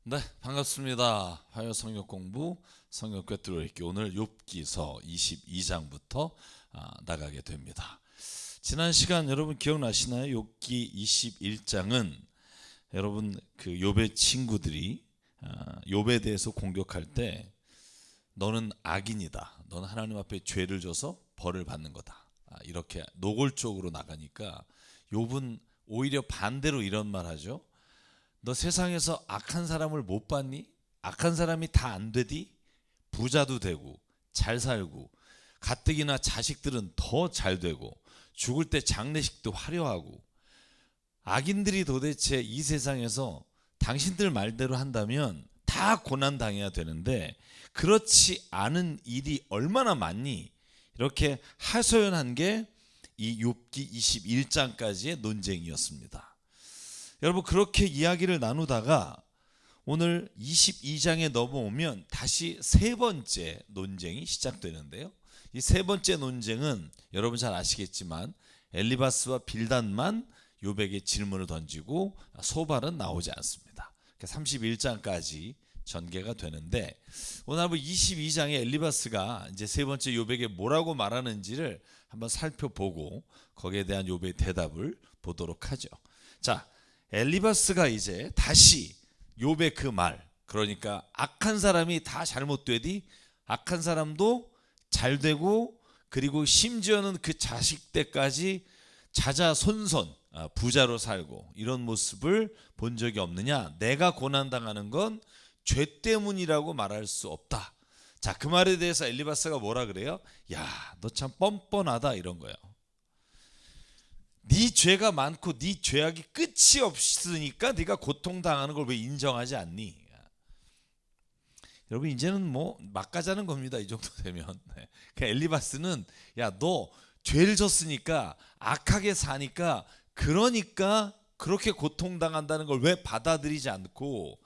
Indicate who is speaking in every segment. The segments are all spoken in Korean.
Speaker 1: 네, 반갑습니다. 화요 성역 공부 성역 꿰뚫어 읽기 오늘 욥기서 22장부터 나가게 됩니다. 지난 시간 여러분 기억나시나요? 욥기 21장은 여러분 그 욥의 친구들이 욥에 대해서 공격할 때 너는 악인이다. 너는 하나님 앞에 죄를 져서 벌을 받는 거다. 이렇게 노골적으로 나가니까 욥은 오히려 반대로 이런 말 하죠. 너 세상에서 악한 사람을 못 봤니? 악한 사람이 다 안 되디? 부자도 되고 잘 살고 가뜩이나 자식들은 더 잘 되고 죽을 때 장례식도 화려하고 악인들이 도대체 이 세상에서 당신들 말대로 한다면 다 고난 당해야 되는데 그렇지 않은 일이 얼마나 많니? 이렇게 하소연한 게 이 욥기 21장까지의 논쟁이었습니다. 여러분 그렇게 이야기를 나누다가 오늘 22장에 넘어오면 다시 세 번째 논쟁이 시작되는데요. 이 세 번째 논쟁은 여러분 잘 아시겠지만 엘리바스와 빌단만 욥에게 질문을 던지고 소발은 나오지 않습니다. 31장까지 전개가 되는데 오늘 한번 22장에 엘리바스가 이제 세 번째 욥에게 뭐라고 말하는지를 한번 살펴보고 거기에 대한 욥의 대답을 보도록 하죠. 자, 엘리바스가 이제 다시 욥의 그 말, 그러니까 악한 사람이 다 잘못되디 악한 사람도 잘 되고 그리고 심지어는 그 자식 때까지 자자손손 부자로 살고 이런 모습을 본 적이 없느냐? 내가 고난당하는 건 죄 때문이라고 말할 수 없다. 자, 그 말에 대해서 엘리바스가 뭐라 그래요? 야, 너 참 뻔뻔하다 이런 거예요. 네 죄가 많고 네 죄악이 끝이 없으니까 네가 고통당하는 걸 왜 인정하지 않니? 여러분 이제는 뭐 막가자는 겁니다. 이 정도 되면. 네. 그러니까 엘리바스는 야, 너 죄를 졌으니까 악하게 사니까 그러니까 그렇게 고통당한다는 걸 왜 받아들이지 않고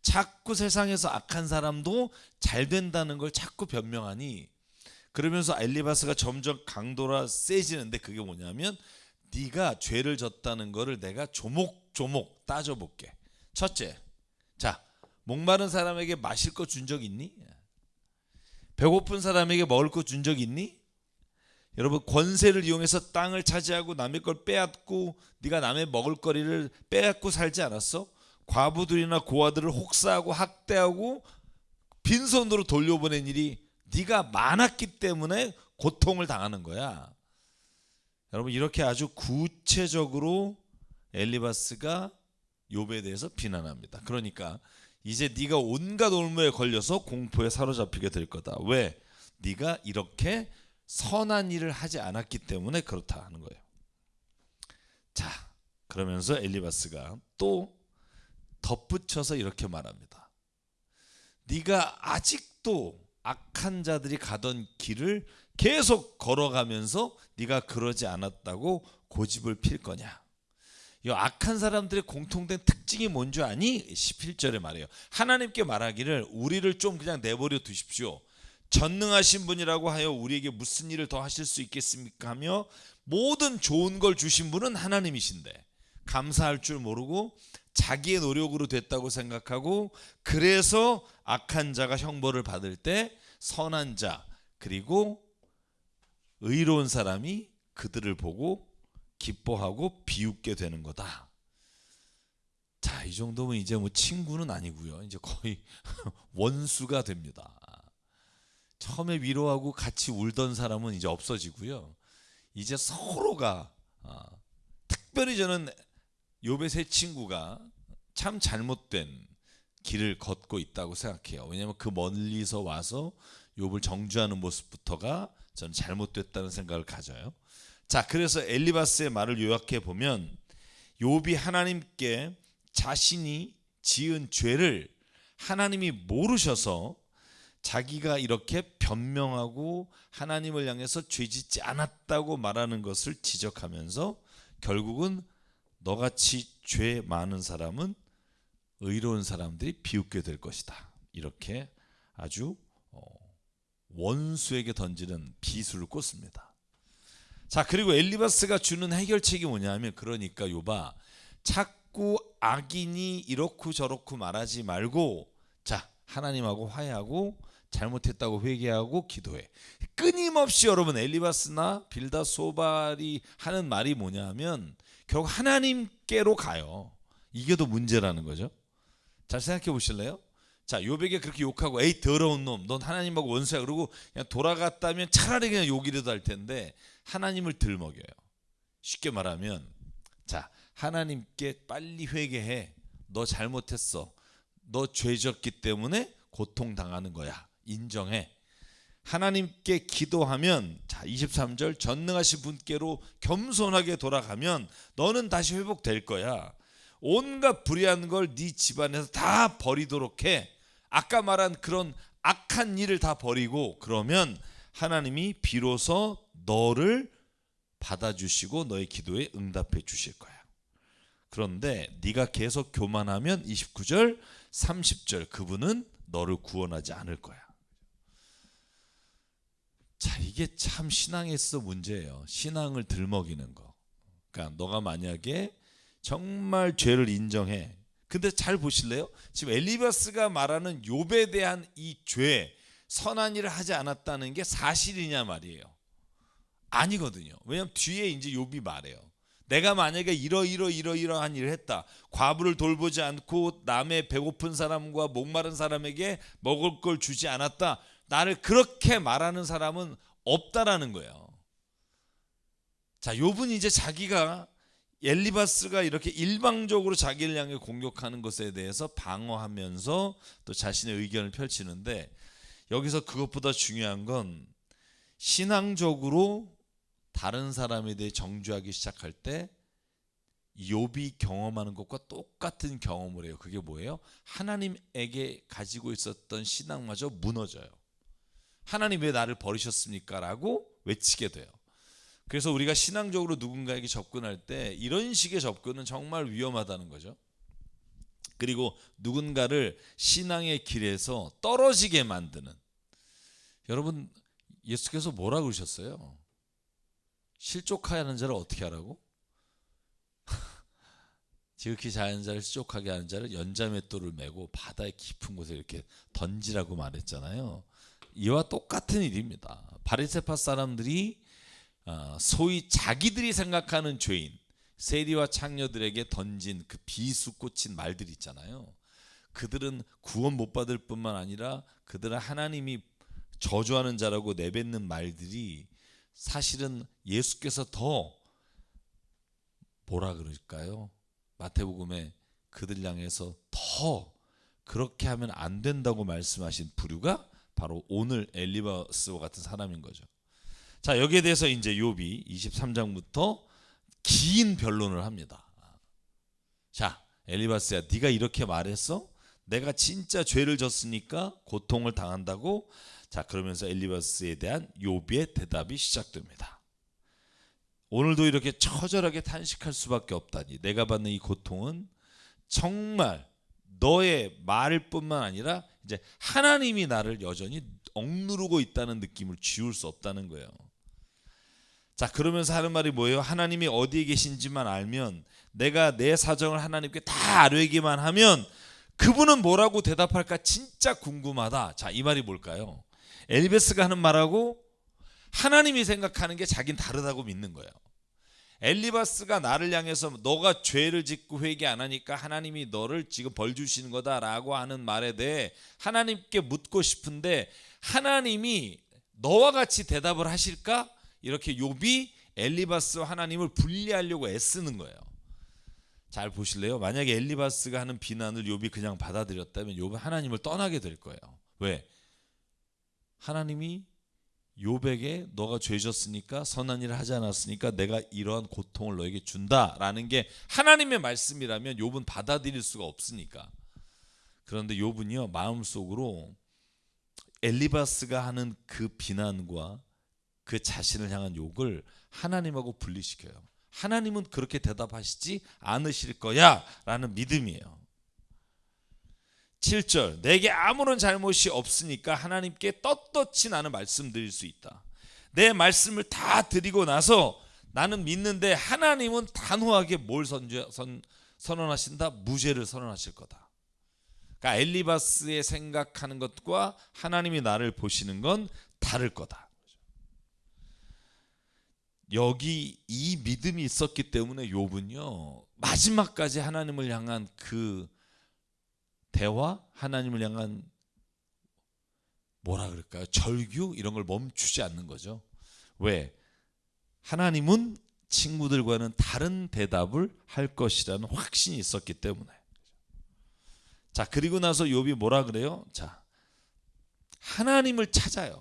Speaker 1: 자꾸 세상에서 악한 사람도 잘 된다는 걸 자꾸 변명하니? 그러면서 엘리바스가 점점 강도가 세지는데 그게 뭐냐면 네가 죄를 졌다는 거를 내가 조목조목 따져볼게. 첫째, 자, 목마른 사람에게 마실 거 준 적 있니? 배고픈 사람에게 먹을 거 준 적 있니? 여러분 권세를 이용해서 땅을 차지하고 남의 걸 빼앗고 네가 남의 먹을 거리를 빼앗고 살지 않았어? 과부들이나 고아들을 혹사하고 학대하고 빈손으로 돌려보낸 일이 네가 많았기 때문에 고통을 당하는 거야. 여러분 이렇게 아주 구체적으로 엘리바스가 욥에 대해서 비난합니다. 그러니까 이제 네가 온갖 올무에 걸려서 공포에 사로잡히게 될 거다. 왜? 네가 이렇게 선한 일을 하지 않았기 때문에 그렇다 하는 거예요. 자, 그러면서 엘리바스가 또 덧붙여서 이렇게 말합니다. 네가 아직도 악한 자들이 가던 길을 계속 걸어가면서 네가 그러지 않았다고 고집을 필 거냐? 이 악한 사람들의 공통된 특징이 뭔지 아니? 11절에 말해요. 하나님께 말하기를 우리를 좀 그냥 내버려 두십시오. 전능하신 분이라고 하여 우리에게 무슨 일을 더 하실 수 있겠습니까? 하며 모든 좋은 걸 주신 분은 하나님이신데 감사할 줄 모르고 자기의 노력으로 됐다고 생각하고 그래서 악한 자가 형벌을 받을 때 선한 자 그리고 의로운 사람이 그들을 보고 기뻐하고 비웃게 되는 거다. 자, 이 정도면 이제 뭐 친구는 아니고요. 이제 거의 원수가 됩니다. 처음에 위로하고 같이 울던 사람은 이제 없어지고요. 이제 서로가 특별히 저는 욥의 세 친구가 참 잘못된 길을 걷고 있다고 생각해요. 왜냐하면 그 멀리서 와서 욥을 정죄하는 모습부터가 저는 잘못됐다는 생각을 가져요. 자, 그래서 엘리바스의 말을 요약해 보면 욥이 하나님께 자신이 지은 죄를 하나님이 모르셔서 자기가 이렇게 변명하고 하나님을 향해서 죄짓지 않았다고 말하는 것을 지적하면서 결국은 너같이 죄 많은 사람은 의로운 사람들이 비웃게 될 것이다. 이렇게 아주 원수에게 던지는 비수를 꽂습니다. 자, 그리고 엘리바스가 주는 해결책이 뭐냐면 그러니까 욥아 자꾸 악인이 이렇고 저렇고 말하지 말고 자 하나님하고 화해하고 잘못했다고 회개하고 기도해. 끊임없이 여러분 엘리바스나 빌닷 소발이 하는 말이 뭐냐면 결국 하나님께로 가요. 이게 더 문제라는 거죠. 잘 생각해 보실래요? 자 욥에게 그렇게 욕하고 에이 더러운 놈 넌 하나님하고 원수야 그러고 그냥 돌아갔다면 차라리 그냥 욕이라도 할 텐데 하나님을 들먹여요. 쉽게 말하면 자 하나님께 빨리 회개해. 너 잘못했어. 너 죄졌기 때문에 고통당하는 거야. 인정해. 하나님께 기도하면 자 23절 전능하신 분께로 겸손하게 돌아가면 너는 다시 회복될 거야. 온갖 불의한 걸 네 집안에서 다 버리도록 해. 아까 말한 그런 악한 일을 다 버리고 그러면 하나님이 비로소 너를 받아주시고 너의 기도에 응답해 주실 거야. 그런데 네가 계속 교만하면 29절 30절 그분은 너를 구원하지 않을 거야. 자 이게 참 신앙에서 문제예요. 신앙을 들먹이는 거. 그러니까 너가 만약에 정말 죄를 인정해. 근데 잘 보실래요? 지금 엘리바스가 말하는 욥에 대한 이 죄, 선한 일을 하지 않았다는 게 사실이냐 말이에요. 아니거든요. 왜냐하면 뒤에 이제 욥이 말해요. 내가 만약에 이러한 일을 했다. 과부를 돌보지 않고 남의 배고픈 사람과 목마른 사람에게 먹을 걸 주지 않았다. 나를 그렇게 말하는 사람은 없다라는 거예요. 자, 욥은 이제 자기가 엘리바스가 이렇게 일방적으로 자기를 향해 공격하는 것에 대해서 방어하면서 또 자신의 의견을 펼치는데 여기서 그것보다 중요한 건 신앙적으로 다른 사람에 대해 정죄하기 시작할 때 욥이 경험하는 것과 똑같은 경험을 해요. 그게 뭐예요? 하나님에게 가지고 있었던 신앙마저 무너져요. 하나님 왜 나를 버리셨습니까? 라고 외치게 돼요. 그래서 우리가 신앙적으로 누군가에게 접근할 때 이런 식의 접근은 정말 위험하다는 거죠. 그리고 누군가를 신앙의 길에서 떨어지게 만드는, 여러분 예수께서 뭐라고 그러셨어요? 실족하는 자를 어떻게 하라고? 지극히 잘하는 자를 실족하게 하는 자를 연자맷돌을 메고 바다의 깊은 곳에 이렇게 던지라고 말했잖아요. 이와 똑같은 일입니다. 바리새파 사람들이 소위 자기들이 생각하는 죄인 세리와 창녀들에게 던진 그 비수꽂힌 말들이 있잖아요. 그들은 구원 못 받을 뿐만 아니라 그들은 하나님이 저주하는 자라고 내뱉는 말들이 사실은 예수께서 더 뭐라 그럴까요? 마태복음에 그들 향해서 더 그렇게 하면 안 된다고 말씀하신 부류가 바로 오늘 엘리바스와 같은 사람인 거죠. 자, 여기에 대해서 이제 욥이 23장부터 긴 변론을 합니다. 자, 엘리바스야, 네가 이렇게 말했어? 내가 진짜 죄를 졌으니까 고통을 당한다고. 자, 그러면서 엘리바스에 대한 욥의 대답이 시작됩니다. 오늘도 이렇게 처절하게 탄식할 수밖에 없다니. 내가 받는 이 고통은 정말 너의 말뿐만 아니라 이제 하나님이 나를 여전히 억누르고 있다는 느낌을 지울 수 없다는 거예요. 자, 그러면서 하는 말이 뭐예요? 하나님이 어디에 계신지만 알면, 내가 내 사정을 하나님께 다 아뢰기만 하면 그분은 뭐라고 대답할까 진짜 궁금하다. 자, 이 말이 뭘까요? 엘리바스가 하는 말하고 하나님이 생각하는 게 자긴 다르다고 믿는 거예요. 엘리바스가 나를 향해서 너가 죄를 짓고 회개 안 하니까 하나님이 너를 지금 벌 주시는 거다라고 하는 말에 대해 하나님께 묻고 싶은데 하나님이 너와 같이 대답을 하실까? 이렇게 욥이 엘리바스와 하나님을 분리하려고 애쓰는 거예요. 잘 보실래요? 만약에 엘리바스가 하는 비난을 욥이 그냥 받아들였다면 욥은 하나님을 떠나게 될 거예요. 왜? 하나님이 욥에게 너가 죄졌으니까 선한 일을 하지 않았으니까 내가 이러한 고통을 너에게 준다라는 게 하나님의 말씀이라면 욥은 받아들일 수가 없으니까. 그런데 욥은요 마음속으로 엘리바스가 하는 그 비난과 그 자신을 향한 욕을 하나님하고 분리시켜요. 하나님은 그렇게 대답하시지 않으실 거야 라는 믿음이에요. 7절, 내게 아무런 잘못이 없으니까 하나님께 떳떳이 나는 말씀드릴 수 있다. 내 말씀을 다 드리고 나서 나는 믿는데 하나님은 단호하게 뭘 선언하신다? 무죄를 선언하실 거다. 그러니까 엘리바스의 생각하는 것과 하나님이 나를 보시는 건 다를 거다. 여기 이 믿음이 있었기 때문에 욥은요 마지막까지 하나님을 향한 그 대화, 하나님을 향한 뭐라 그럴까요? 절규 이런 걸 멈추지 않는 거죠. 왜? 하나님은 친구들과는 다른 대답을 할 것이라는 확신이 있었기 때문에. 자, 그리고 나서 욥이 뭐라 그래요? 자, 하나님을 찾아요.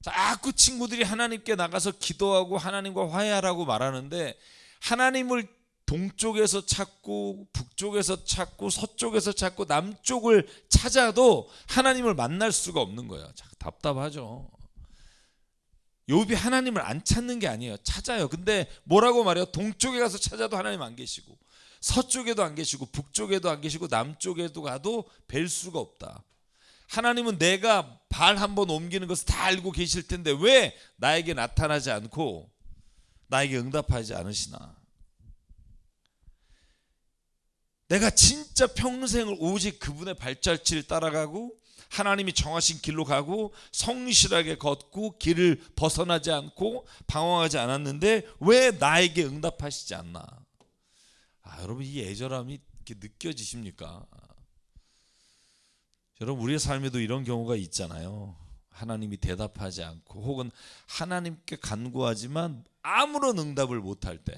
Speaker 1: 자꾸 친구들이 하나님께 나가서 기도하고 하나님과 화해하라고 말하는데 하나님을 동쪽에서 찾고 북쪽에서 찾고 서쪽에서 찾고 남쪽을 찾아도 하나님을 만날 수가 없는 거예요. 자, 답답하죠. 욥이 하나님을 안 찾는 게 아니에요. 찾아요. 근데 뭐라고 말해요? 동쪽에 가서 찾아도 하나님 안 계시고 서쪽에도 안 계시고 북쪽에도 안 계시고 남쪽에도 가도 뵐 수가 없다. 하나님은 내가 발 한번 옮기는 것을 다 알고 계실 텐데 왜 나에게 나타나지 않고 나에게 응답하지 않으시나. 내가 진짜 평생을 오직 그분의 발자취를 따라가고 하나님이 정하신 길로 가고 성실하게 걷고 길을 벗어나지 않고 방황하지 않았는데 왜 나에게 응답하시지 않나. 여러분 이 애절함이 이렇게 느껴지십니까? 여러분 우리의 삶에도 이런 경우가 있잖아요. 하나님이 대답하지 않고 혹은 하나님께 간구하지만 아무런 응답을 못할 때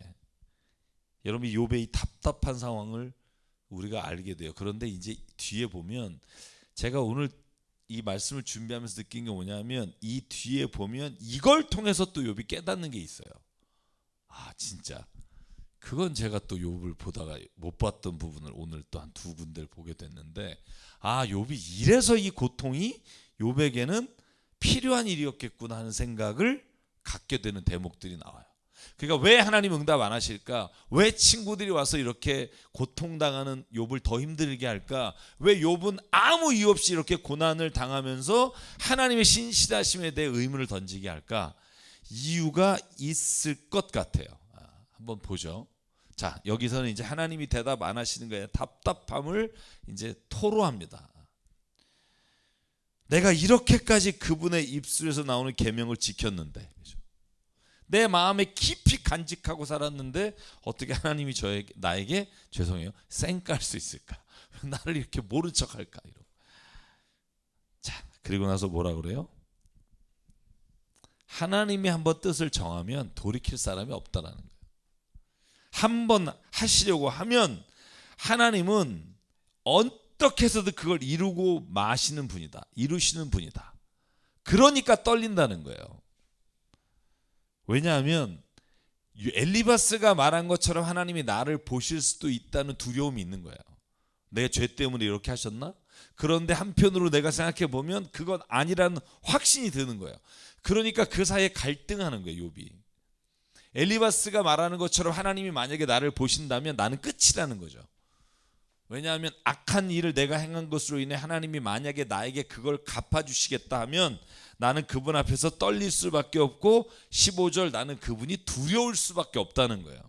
Speaker 1: 여러분 욥의 이 답답한 상황을 우리가 알게 돼요. 그런데 이제 뒤에 보면 제가 오늘 이 말씀을 준비하면서 느낀 게 뭐냐면 이 뒤에 보면 이걸 통해서 또 욥이 깨닫는 게 있어요. 진짜 그건 제가 또 욥을 보다가 못 봤던 부분을 오늘 또 한 두 군데를 보게 됐는데 욥이 이래서 이 고통이 욥에게는 필요한 일이었겠구나 하는 생각을 갖게 되는 대목들이 나와요. 그러니까 왜 하나님 응답 안 하실까? 왜 친구들이 와서 이렇게 고통당하는 욥을 더 힘들게 할까? 왜 욥은 아무 이유 없이 이렇게 고난을 당하면서 하나님의 신실하심에 대해 의문을 던지게 할까? 이유가 있을 것 같아요. 한번 보죠. 자, 여기서는 이제 하나님이 대답 안 하시는 거예요. 답답함을 이제 토로합니다. 내가 이렇게까지 그분의 입술에서 나오는 계명을 지켰는데, 내 마음에 깊이 간직하고 살았는데 어떻게 하나님이 나에게 죄송해요 쌩깔 수 있을까? 나를 이렇게 모른 척할까? 자, 그리고 나서 뭐라 그래요? 하나님이 한번 뜻을 정하면 돌이킬 사람이 없다라는 거예요. 한번 하시려고 하면 하나님은 어떻게 해서든 그걸 이루고 마시는 분이다. 이루시는 분이다. 그러니까 떨린다는 거예요. 왜냐하면 엘리바스가 말한 것처럼 하나님이 나를 보실 수도 있다는 두려움이 있는 거예요. 내 죄 때문에 이렇게 하셨나? 그런데 한편으로 내가 생각해 보면 그건 아니라는 확신이 드는 거예요. 그러니까 그 사이에 갈등하는 거예요, 욥이. 엘리바스가 말하는 것처럼 하나님이 만약에 나를 보신다면 나는 끝이라는 거죠. 왜냐하면 악한 일을 내가 행한 것으로 인해 하나님이 만약에 나에게 그걸 갚아주시겠다 하면 나는 그분 앞에서 떨릴 수밖에 없고 15절 나는 그분이 두려울 수밖에 없다는 거예요.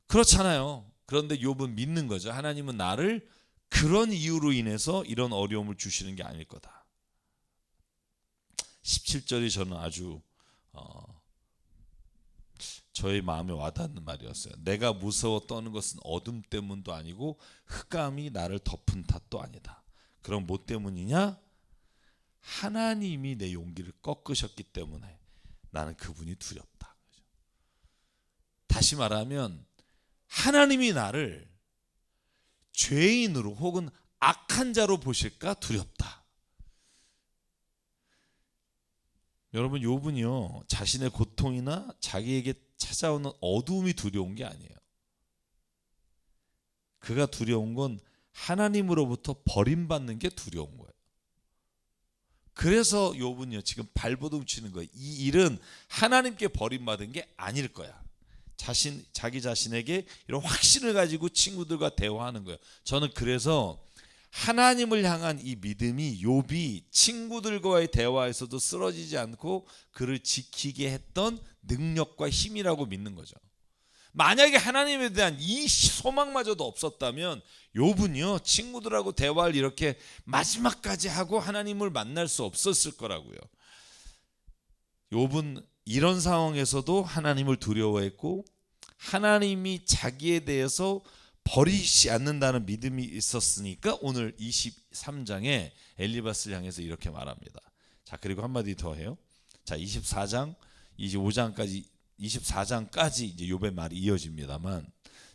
Speaker 1: 그렇잖아요. 그런데 욥은 믿는 거죠. 하나님은 나를 그런 이유로 인해서 이런 어려움을 주시는 게 아닐 거다. 17절이 저는 아주 저의 마음에 와닿는 말이었어요. 내가 무서워 떠는 것은 어둠 때문도 아니고 흑암이 나를 덮은 탓도 아니다. 그럼 뭐 때문이냐? 하나님이 내 용기를 꺾으셨기 때문에 나는 그분이 두렵다. 다시 말하면 하나님이 나를 죄인으로 혹은 악한 자로 보실까 두렵다. 여러분 욥은요 자신의 고통이나 자기에게 찾아오는 어두움이 두려운 게 아니에요. 그가 두려운 건 하나님으로부터 버림받는 게 두려운 거예요. 그래서 욥은요 지금 발버둥 치는 거예요. 이 일은 하나님께 버림받은 게 아닐 거야. 자기 자신에게 이런 확신을 가지고 친구들과 대화하는 거예요. 저는 그래서 하나님을 향한 이 믿음이 욥이 친구들과의 대화에서도 쓰러지지 않고 그를 지키게 했던 능력과 힘이라고 믿는 거죠. 만약에 하나님에 대한 이 소망마저도 없었다면 욥은요 친구들하고 대화를 이렇게 마지막까지 하고 하나님을 만날 수 없었을 거라고요. 욥은 이런 상황에서도 하나님을 두려워했고 하나님이 자기에 대해서 버리지 않는다는 믿음이 있었으니까 오늘 23장에 엘리바스를 향해서 이렇게 말합니다. 자, 그리고 한마디 더 해요. 자, 24장, 25장까지 24장까지 이제 욥의 말이 이어집니다만,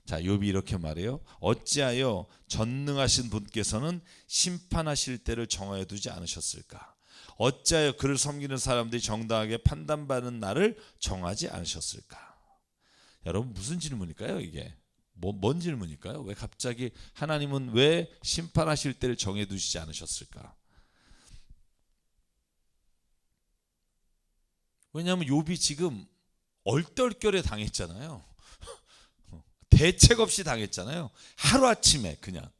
Speaker 1: 자, 욥이 이렇게 말해요. 어찌하여 전능하신 분께서는 심판하실 때를 정하여 두지 않으셨을까? 어찌하여 그를 섬기는 사람들이 정당하게 판단받는 날을 정하지 않으셨을까? 여러분, 무슨 질문일까요, 이게? 뭔 질문일까요? 왜 갑자기 하나님은 왜 심판하실 때를 정해 두시지 않으셨을까? 왜냐하면 욥이 지금 얼떨결에 당했잖아요. 대책 없이 당했잖아요. 하루아침에 그냥.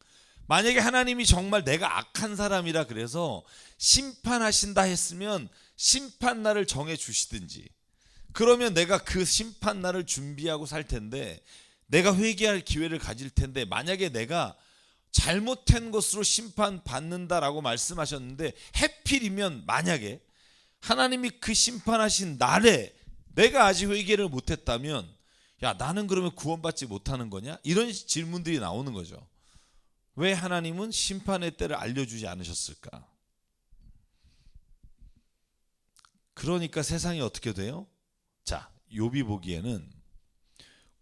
Speaker 1: 만약에 하나님이 정말 내가 악한 사람이라 그래서 심판하신다 했으면 심판날을 정해 주시든지, 그러면 내가 그 심판날을 준비하고 살 텐데, 내가 회개할 기회를 가질 텐데, 만약에 내가 잘못한 것으로 심판받는다라고 말씀하셨는데 해필이면 만약에 하나님이 그 심판하신 날에 내가 아직 회개를 못했다면, 야, 나는 그러면 구원받지 못하는 거냐? 이런 질문들이 나오는 거죠. 왜 하나님은 심판의 때를 알려주지 않으셨을까? 그러니까 세상이 어떻게 돼요? 자, 욥이 보기에는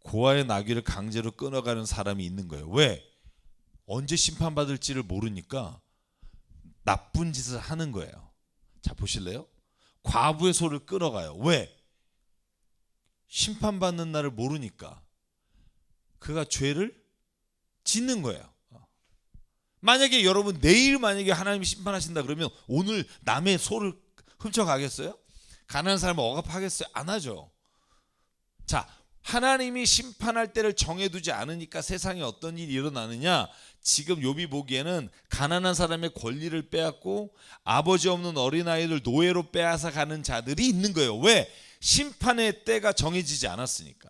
Speaker 1: 고아의 나귀를 강제로 끊어가는 사람이 있는 거예요. 왜? 언제 심판받을지를 모르니까 나쁜 짓을 하는 거예요. 자, 보실래요? 과부의 소를 끊어가요. 왜? 심판받는 날을 모르니까 그가 죄를 짓는 거예요. 만약에 여러분 내일 만약에 하나님이 심판하신다 그러면 오늘 남의 소를 훔쳐가겠어요? 가난한 사람을 억압하겠어요? 안 하죠. 자, 하나님이 심판할 때를 정해두지 않으니까 세상에 어떤 일이 일어나느냐? 지금 욥이 보기에는 가난한 사람의 권리를 빼앗고 아버지 없는 어린아이를 노예로 빼앗아 가는 자들이 있는 거예요. 왜? 심판의 때가 정해지지 않았으니까.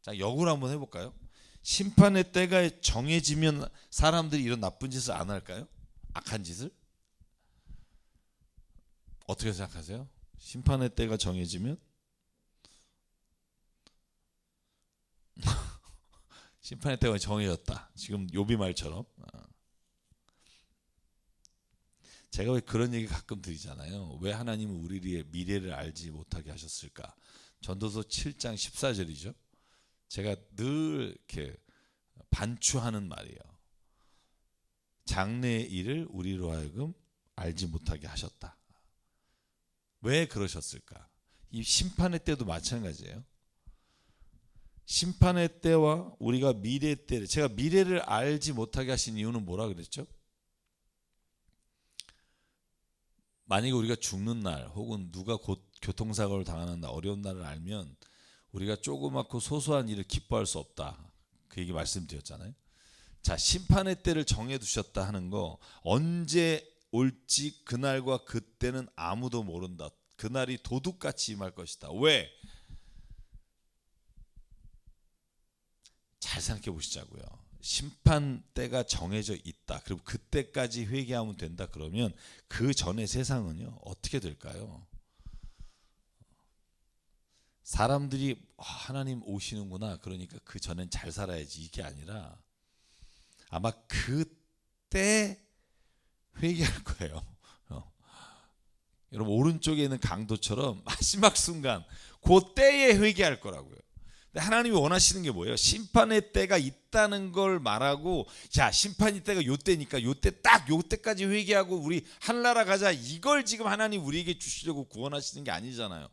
Speaker 1: 자, 역으로 한번 해볼까요? 심판의 때가 정해지면 사람들이 이런 나쁜 짓을 안 할까요? 악한 짓을? 어떻게 생각하세요? 심판의 때가 정해지면? 심판의 때가 정해졌다. 지금 욥이 말처럼. 제가 왜 그런 얘기 가끔 드리잖아요. 왜 하나님은 우리의 미래를 알지 못하게 하셨을까? 전도서 7장 14절이죠. 제가 늘 이렇게 반추하는 말이에요. 장래의 일을 우리로 하여금 알지 못하게 하셨다. 왜 그러셨을까? 이 심판의 때도 마찬가지예요. 심판의 때와 우리가 미래의 때, 제가 미래를 알지 못하게 하신 이유는 뭐라 그랬죠? 만약에 우리가 죽는 날 혹은 누가 곧 교통사고를 당하는 날, 어려운 날을 알면 우리가 조그맣고 소소한 일을 기뻐할 수 없다. 그 얘기 말씀드렸잖아요. 자, 심판의 때를 정해두셨다 하는 거, 언제 올지 그날과 그때는 아무도 모른다. 그날이 도둑같이 임할 것이다. 왜? 잘 생각해 보시자고요. 심판 때가 정해져 있다. 그리고 그때까지 회개하면 된다. 그러면 그 전의 세상은요 어떻게 될까요? 사람들이 하나님 오시는구나. 그러니까 그 전엔 잘 살아야지. 이게 아니라 아마 그때 회개할 거예요. 여러분 오른쪽에 있는 강도처럼 마지막 순간 그 때에 회개할 거라고요. 근데 하나님이 원하시는 게 뭐예요? 심판의 때가 있다는 걸 말하고, 자, 심판의 때가 요 때니까 요 때 딱 요 때까지 회개하고 우리 하늘나라 가자, 이걸 지금 하나님 우리에게 주시려고 구원하시는 게 아니잖아요.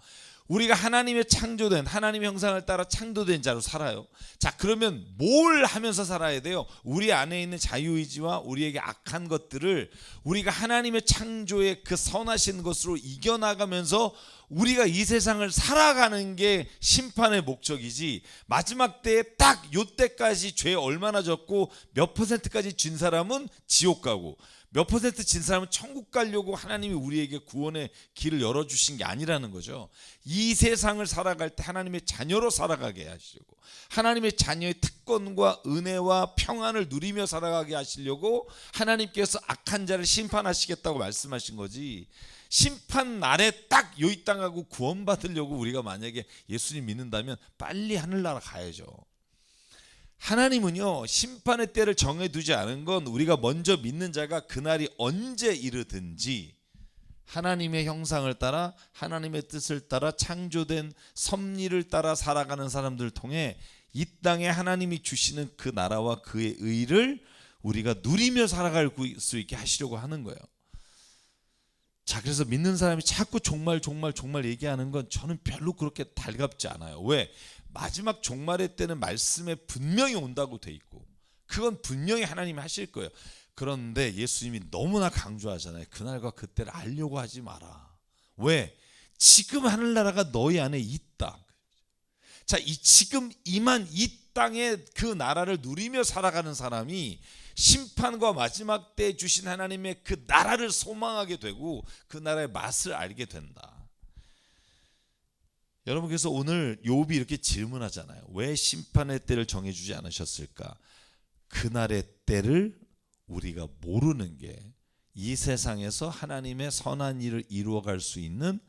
Speaker 1: 우리가 하나님의 창조된, 하나님의 형상을 따라 창조된 자로 살아요. 자, 그러면 뭘 하면서 살아야 돼요? 우리 안에 있는 자유의지와 우리에게 악한 것들을 우리가 하나님의 창조의 그 선하신 것으로 이겨나가면서 우리가 이 세상을 살아가는 게 심판의 목적이지, 마지막 때에 딱 요때까지 죄 얼마나 졌고 몇 퍼센트까지 진 사람은 지옥 가고 몇 퍼센트 진 사람은 천국 가려고 하나님이 우리에게 구원의 길을 열어주신 게 아니라는 거죠. 이 세상을 살아갈 때 하나님의 자녀로 살아가게 하시려고, 하나님의 자녀의 특권과 은혜와 평안을 누리며 살아가게 하시려고 하나님께서 악한 자를 심판하시겠다고 말씀하신 거지, 심판 날에 딱 요 이 땅하고 구원받으려고 우리가 만약에 예수님 믿는다면 빨리 하늘나라 가야죠. 하나님은요, 심판의 때를 정해두지 않은 건 우리가 먼저 믿는 자가 그날이 언제 이르든지 하나님의 형상을 따라 하나님의 뜻을 따라 창조된 섭리를 따라 살아가는 사람들을 통해 이 땅에 하나님이 주시는 그 나라와 그의 의를 우리가 누리며 살아갈 수 있게 하시려고 하는 거예요. 자, 그래서 믿는 사람이 자꾸 종말 얘기하는 건 저는 별로 그렇게 달갑지 않아요. 왜? 마지막 종말의 때는 말씀에 분명히 온다고 돼 있고 그건 분명히 하나님이 하실 거예요. 그런데 예수님이 너무나 강조하잖아요. 그날과 그때를 알려고 하지 마라. 왜? 지금 하늘나라가 너희 안에 있다. 자, 이 지금 임한 이 땅에 그 나라를 누리며 살아가는 사람이 심판과 마지막 때 주신 하나님의 그 나라를 소망하게 되고 그 나라의 맛을 알게 된다. 여러분, 그래서 오늘 욥이 이렇게 질문하잖아요. 왜 심판의 때를 정해주지 않으셨을까? 그날의 때를 우리가 모르는 게 이 세상에서 하나님의 선한 일을 이루어갈 수 있는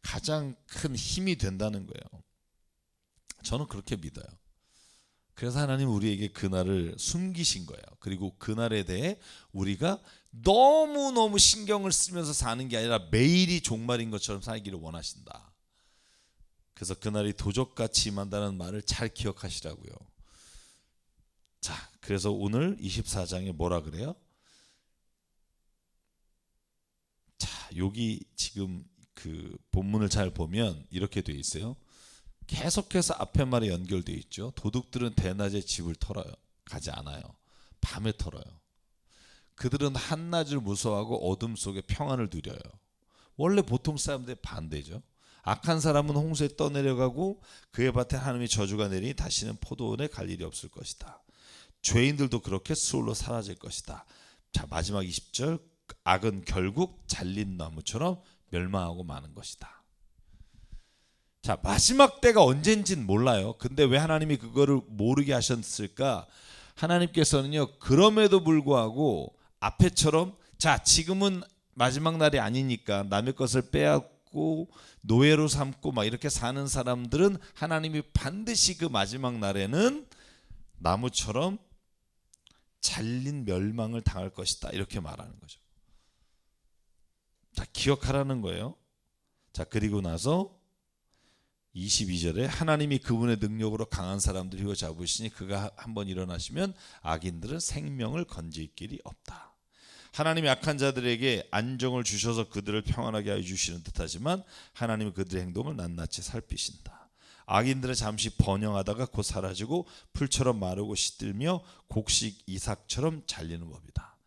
Speaker 1: 가장 큰 힘이 된다는 거예요. 저는 그렇게 믿어요. 그래서 하나님 우리에게 그날을 숨기신 거예요. 그리고 그날에 대해 우리가 너무너무 신경을 쓰면서 사는 게 아니라 매일이 종말인 것처럼 살기를 원하신다. 그래서 그날이 도적같이 임한다는 말을 잘 기억하시라고요. 자, 그래서 오늘 24장에 뭐라 그래요? 자, 여기 지금 그 본문을 잘 보면 이렇게 돼 있어요. 계속해서 앞에 말에 연결돼 있죠. 도둑들은 대낮에 집을 털어요. 가지 않아요. 밤에 털어요. 그들은 한낮을 무서워하고 어둠 속에 평안을 누려요. 원래 보통 사람들의 반대죠. 악한 사람은 홍수에 떠내려가고 그의 밭에 하나님의 저주가 내리니 다시는 포도원에 갈 일이 없을 것이다. 죄인들도 그렇게 수월로 사라질 것이다. 자, 마지막 20절, 악은 결국 잘린 나무처럼 멸망하고 마는 것이다. 자, 마지막 때가 언젠지는 몰라요. 근데 왜 하나님이 그거를 모르게 하셨을까? 하나님께서는요, 그럼에도 불구하고 앞에처럼 자, 지금은 마지막 날이 아니니까 남의 것을 빼앗고 노예로 삼고 막 이렇게 사는 사람들은 하나님이 반드시 그 마지막 날에는 나무처럼 잘린 멸망을 당할 것이다, 이렇게 말하는 거죠. 자, 기억하라는 거예요. 자, 그리고 나서 22절에 하나님이 그분의 능력으로 강한 사람들을 휘어잡으시니 그가 한번 일어나시면 악인들은 생명을 건질 길이 없다. 하나님이 악한 자들에게 안정을 주셔서 그들을 평안하게 하여 주시는 듯하지만 하나님은 그들의 행동을 낱낱이 살피신다. 악인들은 잠시 번영하다가 곧 사라지고 풀처럼 마르고 시들며 곡식 이삭처럼 잘리는 법이다.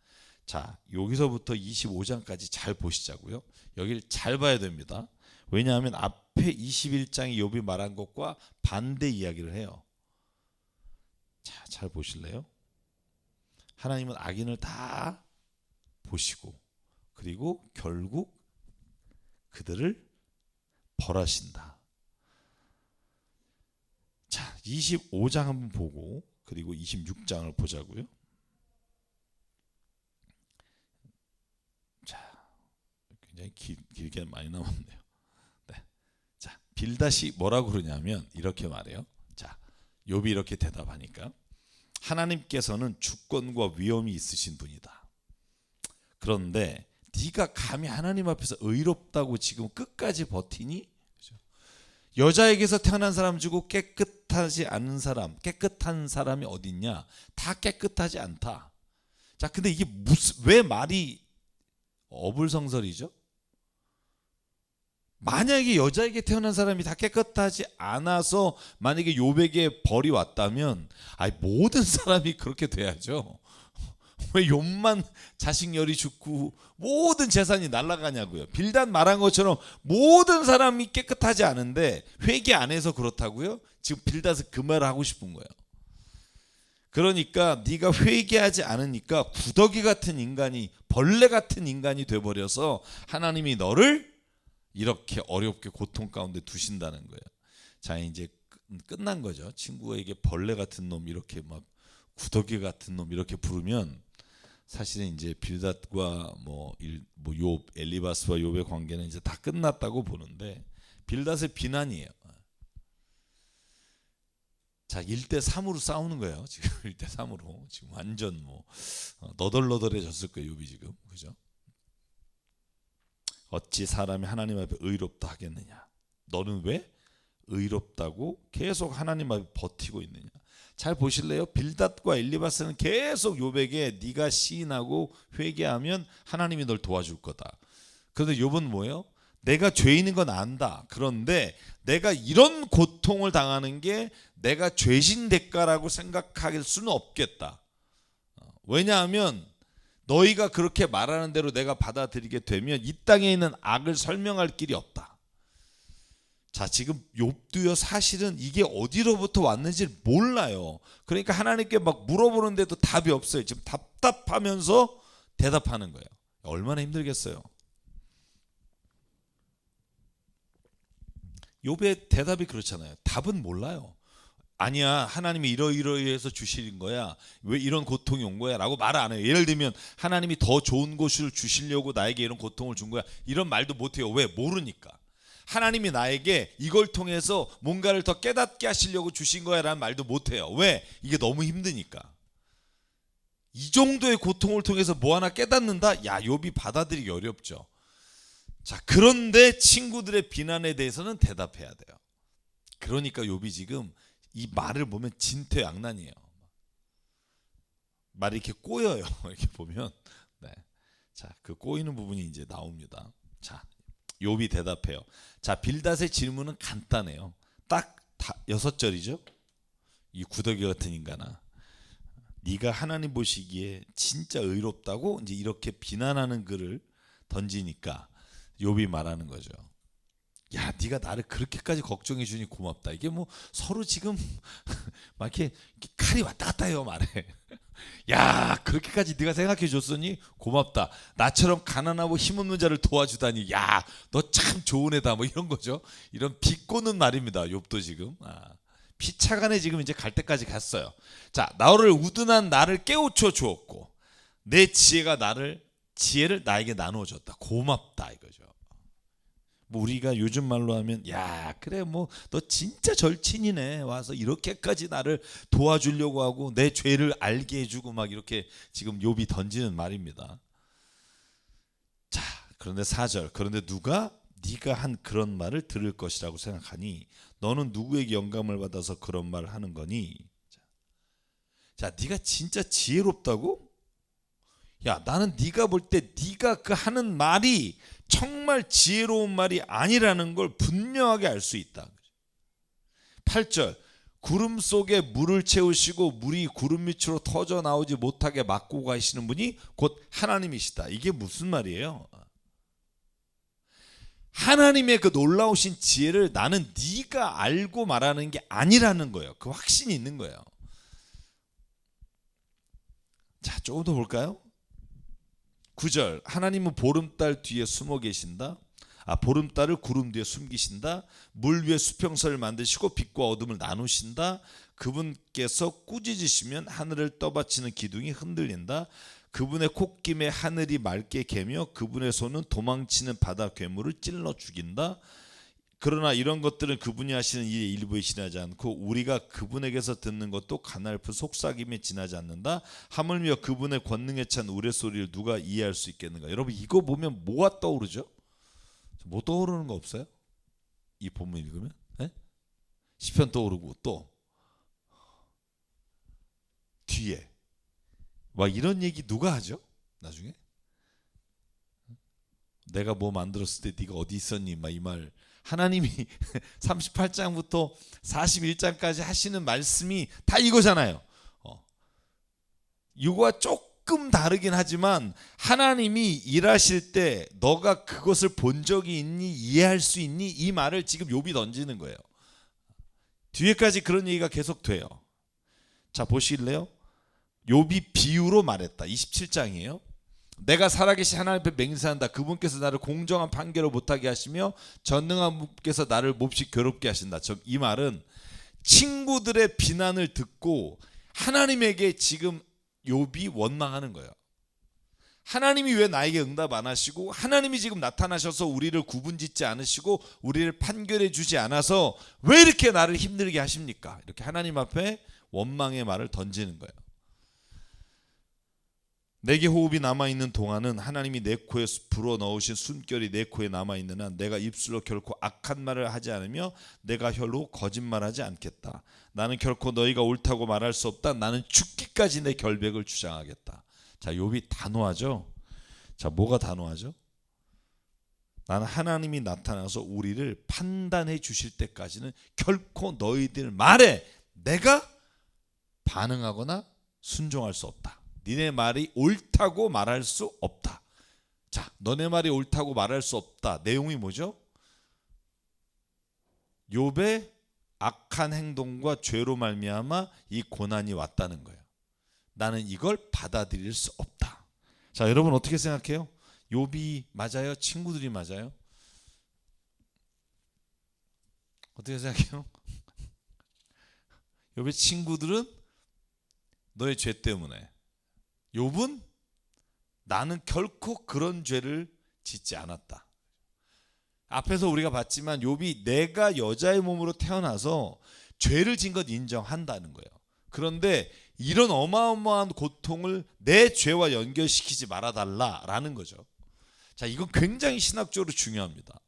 Speaker 1: 자, 여기서부터 25장까지 잘 보시자고요. 여기를 잘 봐야 됩니다. 왜냐하면 앞에 21장이 욥이 말한 것과 반대 이야기를 해요. 자, 잘 보실래요? 하나님은 악인을 다 보시고 그리고 결국 그들을 벌하신다. 자, 25장 한번 보고 그리고 26장을 보자고요. 자, 굉장히 길게 많이 남았네요. 네. 자, 빌닷이 뭐라고 그러냐면 이렇게 말해요. 자, 욥이 이렇게 대답하니까 하나님께서는 주권과 위엄이 있으신 분이다. 그런데 네가 감히 하나님 앞에서 의롭다고 지금 끝까지 버티니? 그렇죠? 여자에게서 태어난 사람 주고 깨끗하지 않은 사람, 깨끗한 사람이 어딨냐? 다 깨끗하지 않다. 자, 근데 이게 왜 말이 어불성설이죠? 만약에 여자에게 태어난 사람이 다 깨끗하지 않아서 만약에 욥에게 벌이 왔다면 모든 사람이 그렇게 돼야죠. 왜 욥만 자식 열이 죽고 모든 재산이 날아가냐고요. 빌닷 말한 것처럼 모든 사람이 깨끗하지 않은데 회개 안 해서 그렇다고요? 지금 빌닷은 그 말을 하고 싶은 거예요. 그러니까 네가 회개하지 않으니까 구더기 같은 인간이, 벌레 같은 인간이 돼버려서 하나님이 너를 이렇게 어렵게 고통 가운데 두신다는 거예요. 자, 이제 끝난 거죠. 친구에게 벌레 같은 놈, 이렇게 막 구더기 같은 놈 이렇게 부르면 사실은 이제 빌닷과 욥, 엘리바스와 욥의 관계는 이제 다 끝났다고 보는데, 빌닷의 비난이에요. 자, 1대3으로 싸우는 거예요. 지금 1대3으로 지금 완전 너덜너덜해졌을 거예요, 욥이 지금. 그죠? 어찌 사람이 하나님 앞에 의롭다 하겠느냐? 너는 왜 의롭다고 계속 하나님 앞에 버티고 있느냐? 잘 보실래요? 빌닷과 엘리바스는 계속 욥에게 네가 시인하고 회개하면 하나님이 널 도와줄 거다. 그런데 욥은 뭐예요? 내가 죄인인 건 안다. 그런데 내가 이런 고통을 당하는 게 내가 죄신 대가라고 생각할 수는 없겠다. 왜냐하면 너희가 그렇게 말하는 대로 내가 받아들이게 되면 이 땅에 있는 악을 설명할 길이 없다. 자, 지금 욥도요, 사실은 이게 어디로부터 왔는지 몰라요. 그러니까 하나님께 막 물어보는데도 답이 없어요. 지금 답답하면서 대답하는 거예요. 얼마나 힘들겠어요. 욥의 대답이 그렇잖아요. 답은 몰라요. 아니야, 하나님이 이러이러해서 주시는 거야, 왜 이런 고통이 온 거야 라고 말 안 해요. 예를 들면 하나님이 더 좋은 것을 주시려고 나에게 이런 고통을 준 거야, 이런 말도 못 해요. 왜? 모르니까. 하나님이 나에게 이걸 통해서 뭔가를 더 깨닫게 하시려고 주신 거야 라는 말도 못 해요. 왜? 이게 너무 힘드니까. 이 정도의 고통을 통해서 뭐 하나 깨닫는다? 야, 욥이 받아들이기 어렵죠. 자, 그런데 친구들의 비난에 대해서는 대답해야 돼요. 그러니까 욥이 지금 이 말을 보면 진퇴양난이에요. 말이 이렇게 꼬여요. 이렇게 보면. 네. 자, 그 꼬이는 부분이 이제 나옵니다. 자, 욥이 대답해요. 자, 빌닷의 질문은 간단해요. 딱 6절이죠. 이 구더기 같은 인간아, 네가 하나님 보시기에 진짜 의롭다고 이제 이렇게 비난하는 글을 던지니까 욥이 말하는 거죠. 야, 네가 나를 그렇게까지 걱정해 주니 고맙다. 이게 서로 지금 막 이렇게 칼이 왔다 갔다 해요, 말에. 야, 그렇게까지 네가 생각해 줬으니 고맙다. 나처럼 가난하고 힘없는 자를 도와주다니. 야, 너 참 좋은 애다. 이런 거죠. 이런 비꼬는 말입니다. 욥도 지금. 피차간에 지금 이제 갈 때까지 갔어요. 자, 너를 우둔한 나를 깨우쳐 주었고 내 지혜를 나에게 나누어 줬다. 고맙다 이거죠. 우리가 요즘 말로 하면 야, 그래 너 진짜 절친이네. 와서 이렇게까지 나를 도와주려고 하고 내 죄를 알게 해주고 막 이렇게 지금 욥이 던지는 말입니다. 자, 그런데 4절, 그런데 누가 네가 한 그런 말을 들을 것이라고 생각하니 너는 누구에게 영감을 받아서 그런 말을 하는 거니? 자, 네가 진짜 지혜롭다고? 야, 나는 네가 볼 때 네가 그 하는 말이 정말 지혜로운 말이 아니라는 걸 분명하게 알 수 있다. 8절, 구름 속에 물을 채우시고 물이 구름 밑으로 터져 나오지 못하게 막고 가시는 분이 곧 하나님이시다. 이게 무슨 말이에요? 하나님의 그 놀라우신 지혜를 나는 네가 알고 말하는 게 아니라는 거예요. 그 확신이 있는 거예요. 자, 조금 더 볼까요? 9절, 하나님은 보름달 뒤에 숨어 계신다. 보름달을 구름 뒤에 숨기신다. 물 위에 수평선을 만드시고 빛과 어둠을 나누신다. 그분께서 꾸짖으시면 하늘을 떠받치는 기둥이 흔들린다. 그분의 콧김에 하늘이 맑게 개며 그분의 손은 도망치는 바다 괴물을 찔러 죽인다. 그러나 이런 것들은 그분이 하시는 일의 일부에 지나지 않고 우리가 그분에게서 듣는 것도 가냘픈 속삭임에 지나지 않는다. 하물며 그분의 권능에 찬 우레소리를 누가 이해할 수 있겠는가. 여러분, 이거 보면 뭐가 떠오르죠? 뭐 떠오르는 거 없어요? 이 본문 읽으면? 네? 시편 떠오르고 또 뒤에 막 이런 얘기 누가 하죠? 나중에 내가 뭐 만들었을 때 네가 어디 있었니? 막 이 말 하나님이 38장부터 41장까지 하시는 말씀이 다 이거잖아요. 이거와 조금 다르긴 하지만 하나님이 일하실 때 너가 그것을 본 적이 있니? 이해할 수 있니? 이 말을 지금 욥이 던지는 거예요. 뒤에까지 그런 얘기가 계속 돼요. 자, 보실래요? 욥이 비유로 말했다. 27장이에요. 내가 살아계신 하나님 앞에 맹세한다. 그분께서 나를 공정한 판결을 못하게 하시며 전능한 분께서 나를 몹시 괴롭게 하신다. 이 말은 친구들의 비난을 듣고 하나님에게 지금 욥이 원망하는 거예요. 하나님이 왜 나에게 응답 안 하시고, 하나님이 지금 나타나셔서 우리를 구분짓지 않으시고 우리를 판결해 주지 않아서 왜 이렇게 나를 힘들게 하십니까? 이렇게 하나님 앞에 원망의 말을 던지는 거예요. 내게 호흡이 남아있는 동안은 하나님이 내 코에 불어넣으신 숨결이 내 코에 남아있는 한 내가 입술로 결코 악한 말을 하지 않으며 내가 혀로 거짓말하지 않겠다. 나는 결코 너희가 옳다고 말할 수 없다. 나는 죽기까지 내 결백을 주장하겠다. 자, 욥이 단호하죠. 자, 뭐가 단호하죠? 나는 하나님이 나타나서 우리를 판단해 주실 때까지는 결코 너희들 말에 내가 반응하거나 순종할 수 없다. 니네 말이 옳다고 말할 수 없다. 자, 너네 말이 옳다고 말할 수 없다. 내용이 뭐죠? 욥의 악한 행동과 죄로 말미암아 이 고난이 왔다는 거예요. 나는 이걸 받아들일 수 없다. 자, 여러분 어떻게 생각해요? 욥이 맞아요? 친구들이 맞아요? 어떻게 생각해요? 욥의 친구들은 너의 죄 때문에, 욥은 나는 결코 그런 죄를 짓지 않았다. 앞에서 우리가 봤지만 욥이 내가 여자의 몸으로 태어나서 죄를 진 것 인정한다는 거예요. 그런데 이런 어마어마한 고통을 내 죄와 연결시키지 말아달라라는 거죠. 자, 이건 굉장히 신학적으로 중요합니다.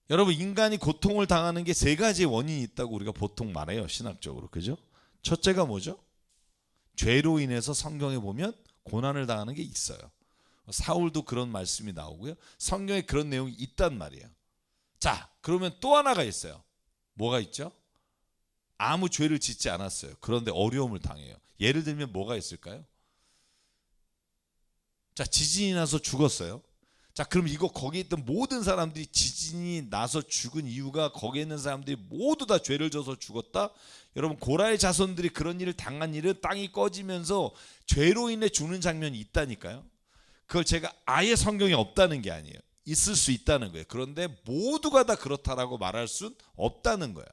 Speaker 1: 여러분, 인간이 고통을 당하는 게 세 가지 원인이 있다고 우리가 보통 말해요, 신학적으로. 그죠? 첫째가 뭐죠? 죄로 인해서 성경에 보면 고난을 당하는 게 있어요. 사울도 그런 말씀이 나오고요. 성경에 그런 내용이 있단 말이에요. 자, 그러면 또 하나가 있어요. 뭐가 있죠? 아무 죄를 짓지 않았어요. 그런데 어려움을 당해요. 예를 들면 뭐가 있을까요? 자, 지진이 나서 죽었어요. 자, 그럼 이거 거기에 있던 모든 사람들이 지진이 나서 죽은 이유가 거기에 있는 사람들이 모두 다 죄를 져서 죽었다? 여러분, 고라의 자손들이 그런 일을 당한 일은 땅이 꺼지면서 죄로 인해 죽는 장면이 있다니까요. 그걸 제가 아예 성경에 없다는 게 아니에요. 있을 수 있다는 거예요. 그런데 모두가 다 그렇다라고 말할 수는 없다는 거예요.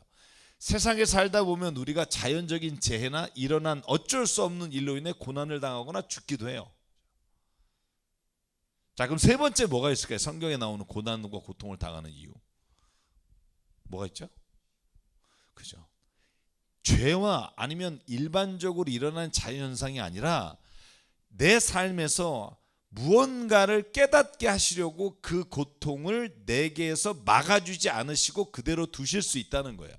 Speaker 1: 세상에 살다 보면 우리가 자연적인 재해나 일어난 어쩔 수 없는 일로 인해 고난을 당하거나 죽기도 해요. 자, 그럼 세 번째 뭐가 있을까요? 성경에 나오는 고난과 고통을 당하는 이유 뭐가 있죠? 그죠? 죄와 아니면 일반적으로 일어나는 자연현상이 아니라 내 삶에서 무언가를 깨닫게 하시려고 그 고통을 내게에서 막아주지 않으시고 그대로 두실 수 있다는 거예요.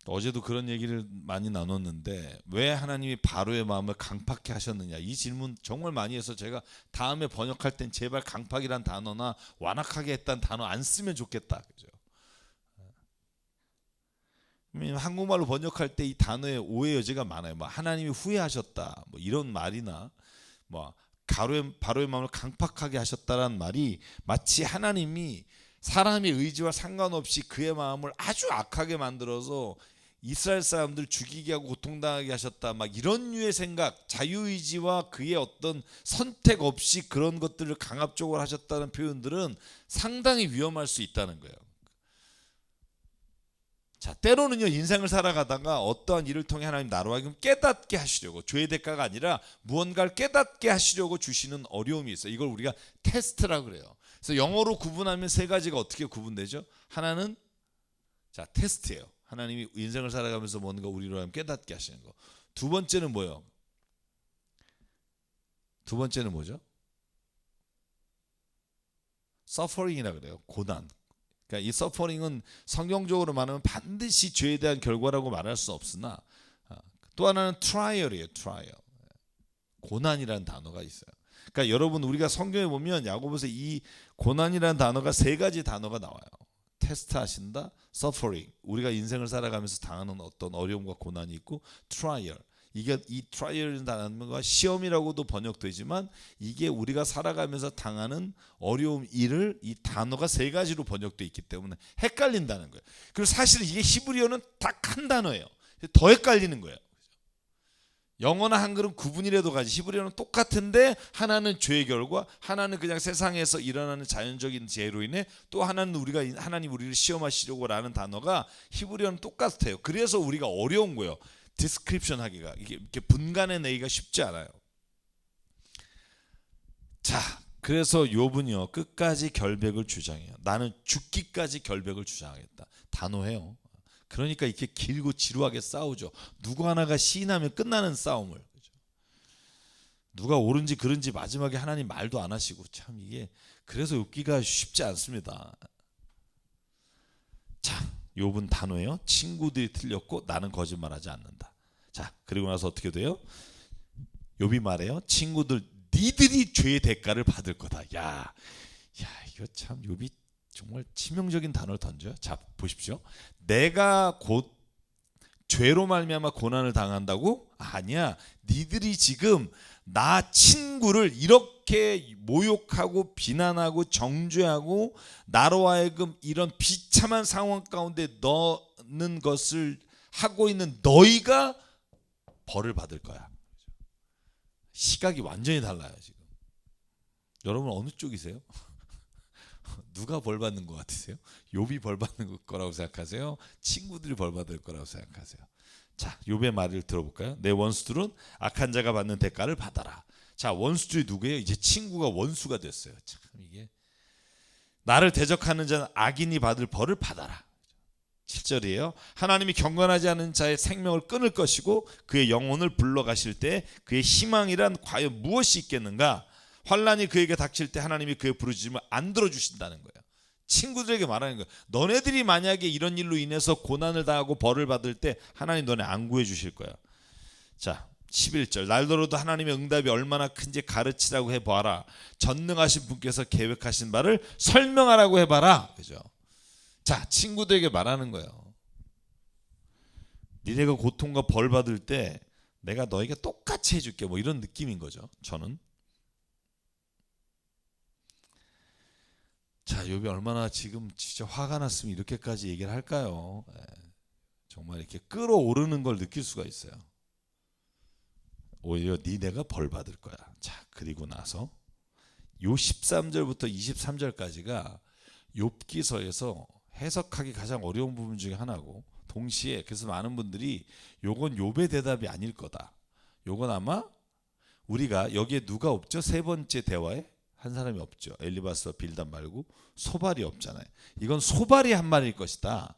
Speaker 1: 어제도 그런 얘기를 많이 나눴는데, 왜 하나님이 바로의 마음을 강팍케 하셨느냐, 이 질문 정말 많이 해서 제가 다음에 번역할 땐 제발 강팍이란 단어나 완악하게 했다는 단어 안 쓰면 좋겠다. 그죠? 한국말로 번역할 때 이 단어에 오해 여지가 많아요. 뭐 하나님이 후회하셨다, 뭐 이런 말이나 뭐 바로의 마음을 강팍하게 하셨다라는 말이 마치 하나님이 사람의 의지와 상관없이 그의 마음을 아주 악하게 만들어서 이스라엘 사람들 죽이게 하고 고통당하게 하셨다, 막 이런 류의 생각, 자유의지와 그의 어떤 선택 없이 그런 것들을 강압적으로 하셨다는 표현들은 상당히 위험할 수 있다는 거예요. 자, 때로는요, 인생을 살아가다가 어떠한 일을 통해 하나님 나로 하여금 깨닫게 하시려고, 죄의 대가가 아니라 무언가를 깨닫게 하시려고 주시는 어려움이 있어요. 이걸 우리가 테스트라고 그래요. 그래서 영어로 구분하면 세 가지가 어떻게 구분되죠? 하나는 자, 테스트예요. 하나님이 인생을 살아가면서 뭔가 우리로 하여금 깨닫게 하시는 거. 두 번째는 뭐예요? 두 번째는 뭐죠? 서퍼링이라 그래요. 고난. 그러니까 이 서퍼링은 성경적으로 말하면 반드시 죄에 대한 결과라고 말할 수 없으나, 또 하나는 트라이얼이에요. 트라이얼. 고난이라는 단어가 있어요. 그러니까 여러분, 우리가 성경에 보면 야고보서 이 고난이라는 단어가 세 가지 단어가 나와요. 테스트 하신다, 서퍼링, 우리가 인생을 살아가면서 당하는 어떤 어려움과 고난이 있고, 트라이얼, 이게 이 트라이얼이라는 거 시험이라고도 번역되지만 이게 우리가 살아가면서 당하는 어려움 일을 이 단어가 세 가지로 번역되어 있기 때문에 헷갈린다는 거예요. 그리고 사실 이게 히브리어는 딱 한 단어예요. 더 헷갈리는 거예요. 영어나 한글은 구분이라도 가지 히브리어는 똑같은데 하나는 죄의 결과, 하나는 그냥 세상에서 일어나는 자연적인 죄로 인해, 또 하나는 하나님 우리를 시험하시려고라는 단어가 히브리어는 똑같아요. 그래서 우리가 어려운 거예요. 디스크립션 하기가, 이렇게 분간해 내기가 쉽지 않아요. 자, 그래서 욥은요 끝까지 결백을 주장해요. 나는 죽기까지 결백을 주장하겠다. 단호해요. 그러니까 이렇게 길고 지루하게 싸우죠. 누구 하나가 시인하면 끝나는 싸움을. 누가 옳은지 그른지 마지막에 하나님 말도 안 하시고, 참 이게 그래서 욥기가 쉽지 않습니다. 자, 욥은 단호해요. 친구들이 틀렸고 나는 거짓말하지 않는다. 자, 그리고 나서 어떻게 돼요? 욥이 말해요. 친구들, 니들이 죄의 대가를 받을 거다. 야, 이거 참 욥이 정말 치명적인 단어를 던져요. 자, 보십시오. 내가 곧 죄로 말미암아 고난을 당한다고? 아니야. 니들이 지금 나 친구를 이렇게 모욕하고 비난하고 정죄하고 나로 하여금 이런 비참한 상황 가운데 넣는 것을 하고 있는 너희가 벌을 받을 거야. 시각이 완전히 달라요. 지금 여러분 어느 쪽이세요? 누가 벌 받는 것 같으세요? 욥이 벌 받는 거라고 생각하세요? 친구들이 벌 받을 거라고 생각하세요? 자, 욥의 말을 들어볼까요? 내 원수들은 악한 자가 받는 대가를 받아라. 자, 원수들이 누구예요? 이제 친구가 원수가 됐어요. 참 이게 나를 대적하는 자는 악인이 받을 벌을 받아라. 7절이에요. 하나님이 경건하지 않은 자의 생명을 끊을 것이고 그의 영혼을 불러가실 때 그의 희망이란 과연 무엇이 있겠는가? 환란이 그에게 닥칠 때 하나님이 그의 부르짖음을 안 들어주신다는 거예요. 친구들에게 말하는 거예요. 너네들이 만약에 이런 일로 인해서 고난을 당하고 벌을 받을 때 하나님 너네 안 구해 주실 거야. 자, 11절. 날더러도 하나님의 응답이 얼마나 큰지 가르치라고 해봐라. 전능하신 분께서 계획하신 바를 설명하라고 해봐라. 그죠? 자, 친구들에게 말하는 거예요. 니네가 고통과 벌 받을 때 내가 너에게 똑같이 해줄게. 뭐 이런 느낌인 거죠. 저는. 자, 욥이 얼마나 지금 진짜 화가 났으면 이렇게까지 얘기를 할까요? 정말 이렇게 끌어오르는 걸 느낄 수가 있어요. 오히려 니네가 벌 받을 거야. 자, 그리고 나서 요 13절부터 23절까지가 욥기서에서 해석하기 가장 어려운 부분 중에 하나고, 동시에 그래서 많은 분들이 요건 욥의 대답이 아닐 거다. 요건 아마 우리가 여기에 누가 없죠? 세 번째 대화에 한 사람이 없죠. 엘리바스와 빌닷 말고 소발이 없잖아요. 이건 소발이 한 말일 것이다.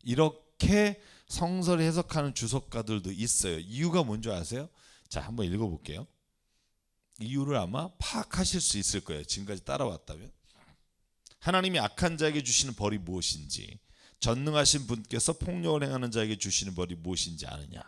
Speaker 1: 이렇게 성서를 해석하는 주석가들도 있어요. 이유가 뭔지 아세요? 자, 한번 읽어볼게요. 이유를 아마 파악하실 수 있을 거예요. 지금까지 따라왔다면. 하나님이 악한 자에게 주시는 벌이 무엇인지, 전능하신 분께서 폭력을 행하는 자에게 주시는 벌이 무엇인지 아느냐.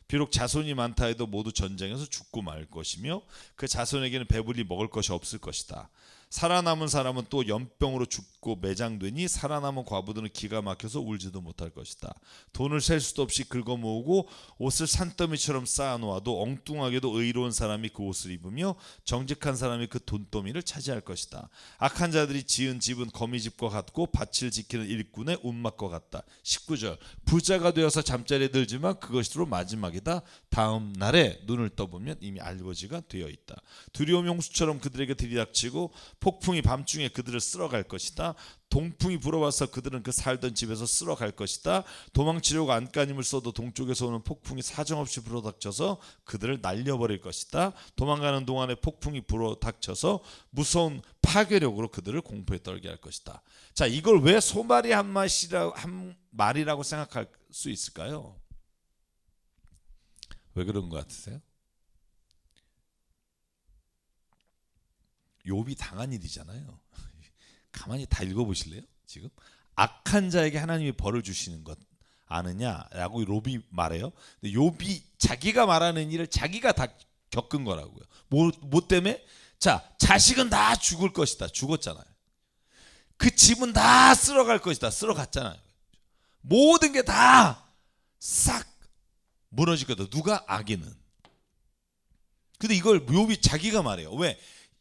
Speaker 1: 비록 자손이 많다 해도 모두 전쟁에서 죽고 말 것이며 그 자손에게는 배불리 먹을 것이 없을 것이다. 살아남은 사람은 또 연병으로 죽고 매장되니 살아남은 과부들은 기가 막혀서 울지도 못할 것이다. 돈을 셀 수도 없이 긁어 모으고 옷을 산더미처럼 쌓아놓아도 엉뚱하게도 의로운 사람이 그 옷을 입으며 정직한 사람이 그 돈더미를 차지할 것이다. 악한 자들이 지은 집은 거미집과 같고 밭을 지키는 일꾼의 움막과 같다. 19절. 부자가 되어서 잠자리에 들지만 그것이 바로 마지막이다. 다음 날에 눈을 떠보면 이미 알거지가 되어 있다. 두려움 홍수처럼 그들에게 들이닥치고 폭풍이 밤중에 그들을 쓸어갈 것이다. 동풍이 불어와서 그들은 그 살던 집에서 쓸어갈 것이다. 도망치려고 안간힘을 써도 동쪽에서 오는 폭풍이 사정없이 불어닥쳐서 그들을 날려버릴 것이다. 도망가는 동안에 폭풍이 불어닥쳐서 무서운 파괴력으로 그들을 공포에 떨게 할 것이다. 자, 이걸 왜 소말이 한 말이라고 생각할 수 있을까요? 왜 그런 것 같으세요? 욥이 당한 일이잖아요. 가만히 다 읽어보실래요? 지금 악한 자에게 하나님이 벌을 주시는 것 아느냐라고 욥이 말해요. 근데 욥이 자기가 말하는 일을 자기가 다 겪은 거라고요. 뭐 때문에? 자, 자식은 다 죽을 것이다. 죽었잖아요. 그 집은 다 쓸어갈 것이다. 쓸어갔잖아요. 모든 게 다 싹 무너질 거다. 누가? 악인은. 근데 이걸 욥이 자기가 말해요. 왜?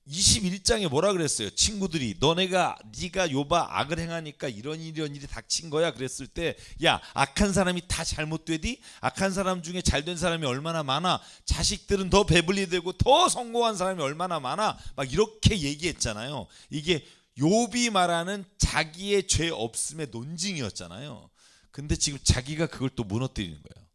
Speaker 1: 21장에 뭐라 그랬어요? 친구들이 네가 욥아 악을 행하니까 이런 일이 닥친 거야. 그랬을 때 야, 악한 사람이 다 잘못되디? 악한 사람 중에 잘된 사람이 얼마나 많아? 자식들은 더 배불리 되고 더 성공한 사람이 얼마나 많아? 막 이렇게 얘기했잖아요. 이게 욥이 말하는 자기의 죄 없음의 논증이었잖아요. 근데 지금 자기가 그걸 또 무너뜨리는 거예요.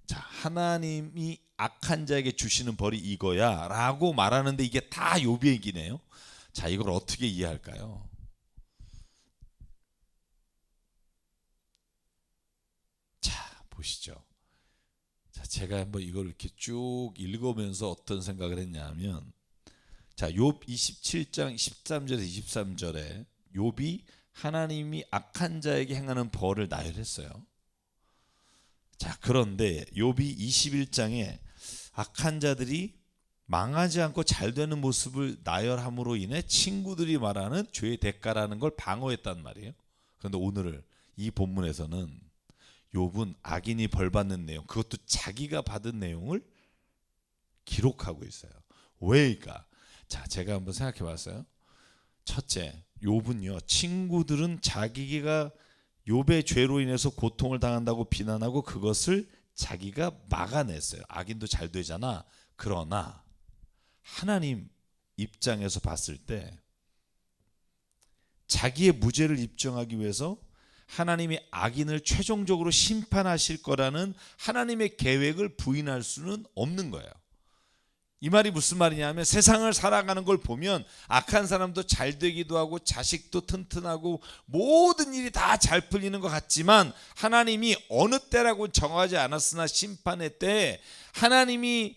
Speaker 1: 자, 하나님이 악한 자에게 주시는 벌이 이거야 라고 말하는데 이게 다 욥의 얘기네요. 자, 이걸 어떻게 이해할까요? 자, 보시죠. 자, 제가 한번 이걸 이렇게 쭉 읽으면서 어떤 생각을 했냐면, 자, 욥 27장 13절에서 23절에 욥이 하나님이 악한 자에게 행하는 벌을 나열했어요. 자, 그런데 욥이 21장에 악한 자들이 망하지 않고 잘 되는 모습을 나열함으로 인해 친구들이 말하는 죄의 대가라는 걸 방어했단 말이에요. 그런데 오늘 이 본문에서는 욥은 악인이 벌받는 내용, 그것도 자기가 받은 내용을 기록하고 있어요. 왜일까? 자, 제가 한번 생각해 봤어요. 첫째, 욥은요, 친구들은 자기가 욥의 죄로 인해서 고통을 당한다고 비난하고 그것을 자기가 막아냈어요. 악인도 잘 되잖아. 그러나 하나님 입장에서 봤을 때 자기의 무죄를 입증하기 위해서 하나님이 악인을 최종적으로 심판하실 거라는 하나님의 계획을 부인할 수는 없는 거예요. 이 말이 무슨 말이냐면 세상을 살아가는 걸 보면 악한 사람도 잘 되기도 하고 자식도 튼튼하고 모든 일이 다 잘 풀리는 것 같지만 하나님이 어느 때라고 정하지 않았으나 심판의 때에 하나님이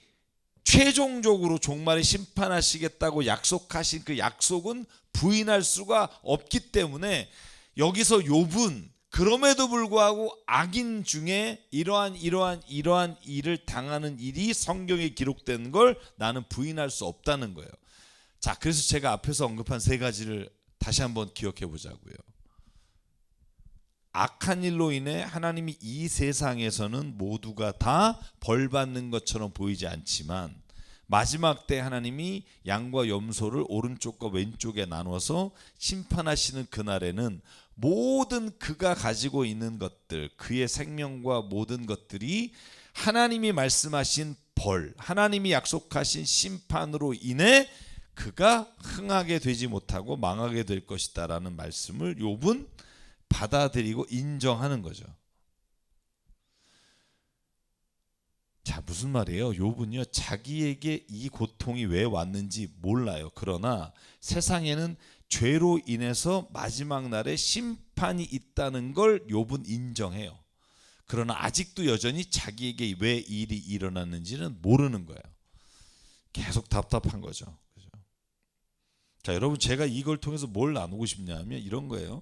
Speaker 1: 최종적으로 종말에 심판하시겠다고 약속하신 그 약속은 부인할 수가 없기 때문에 여기서 욥은 그럼에도 불구하고 악인 중에 이러한 일을 당하는 일이 성경에 기록된 걸 나는 부인할 수 없다는 거예요. 자, 그래서 제가 앞에서 언급한 세 가지를 다시 한번 기억해 보자고요. 악한 일로 인해 하나님이 이 세상에서는 모두가 다 벌받는 것처럼 보이지 않지만 마지막 때 하나님이 양과 염소를 오른쪽과 왼쪽에 나눠서 심판하시는 그날에는 모든 그가 가지고 있는 것들, 그의 생명과 모든 것들이 하나님이 말씀하신 벌, 하나님이 약속하신 심판으로 인해 그가 흥하게 되지 못하고 망하게 될 것이다라는 말씀을 욥은 받아들이고 인정하는 거죠. 자, 무슨 말이에요? 욥은요, 자기에게 이 고통이 왜 왔는지 몰라요. 그러나 세상에는 죄로 인해서 마지막 날에 심판이 있다는 걸 욥은 인정해요. 그러나 아직도 여전히 자기에게 왜 일이 일어났는지는 모르는 거예요. 계속 답답한 거죠. 그죠? 자, 여러분, 제가 이걸 통해서 뭘 나누고 싶냐면 이런 거예요.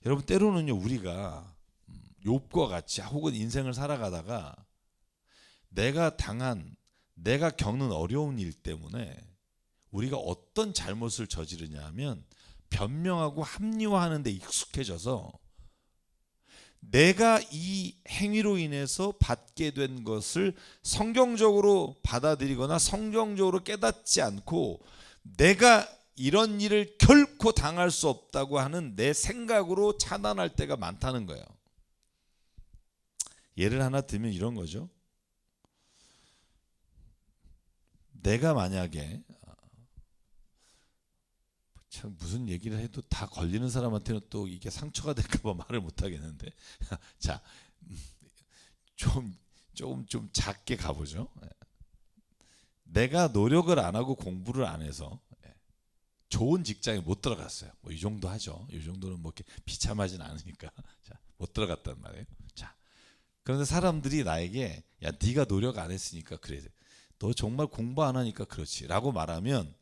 Speaker 1: 여러분, 때로는요, 우리가 욥과 같이 혹은 인생을 살아가다가 내가 겪는 어려운 일 때문에 우리가 어떤 잘못을 저지르냐 하면 변명하고 합리화하는 데 익숙해져서 내가 이 행위로 인해서 받게 된 것을 성경적으로 받아들이거나 성경적으로 깨닫지 않고 내가 이런 일을 결코 당할 수 없다고 하는 내 생각으로 차단할 때가 많다는 거예요. 예를 하나 들면 이런 거죠. 내가 만약에 참 무슨 얘기를 해도 다 걸리는 사람한테는 또 이게 상처가 될까 봐 말을 못 하겠는데 자, 좀 작게 가보죠. 내가 노력을 안 하고 공부를 안 해서 좋은 직장에 못 들어갔어요. 뭐 이 정도 하죠. 이 정도는 뭐 이렇게 비참하진 않으니까 자, 못 들어갔단 말이에요. 자, 그런데 사람들이 나에게 야, 네가 노력 안 했으니까 그래. 너 정말 공부 안 하니까 그렇지 라고 말하면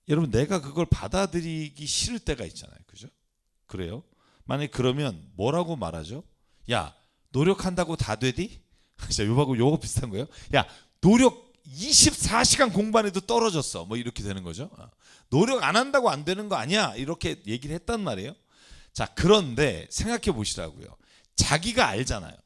Speaker 1: 여러분, 내가 그걸 받아들이기 싫을 때가 있잖아요. 그죠? 그래요? 만약에 그러면 뭐라고 말하죠? 야, 노력한다고 다 되디? 자, 요거 비슷한 거예요. 야, 노력 24시간 공부 안 해도 떨어졌어. 뭐 이렇게 되는 거죠. 노력 안 한다고 안 되는 거 아니야. 이렇게 얘기를 했단 말이에요. 자, 그런데 생각해 보시라고요. 자기가 알잖아요.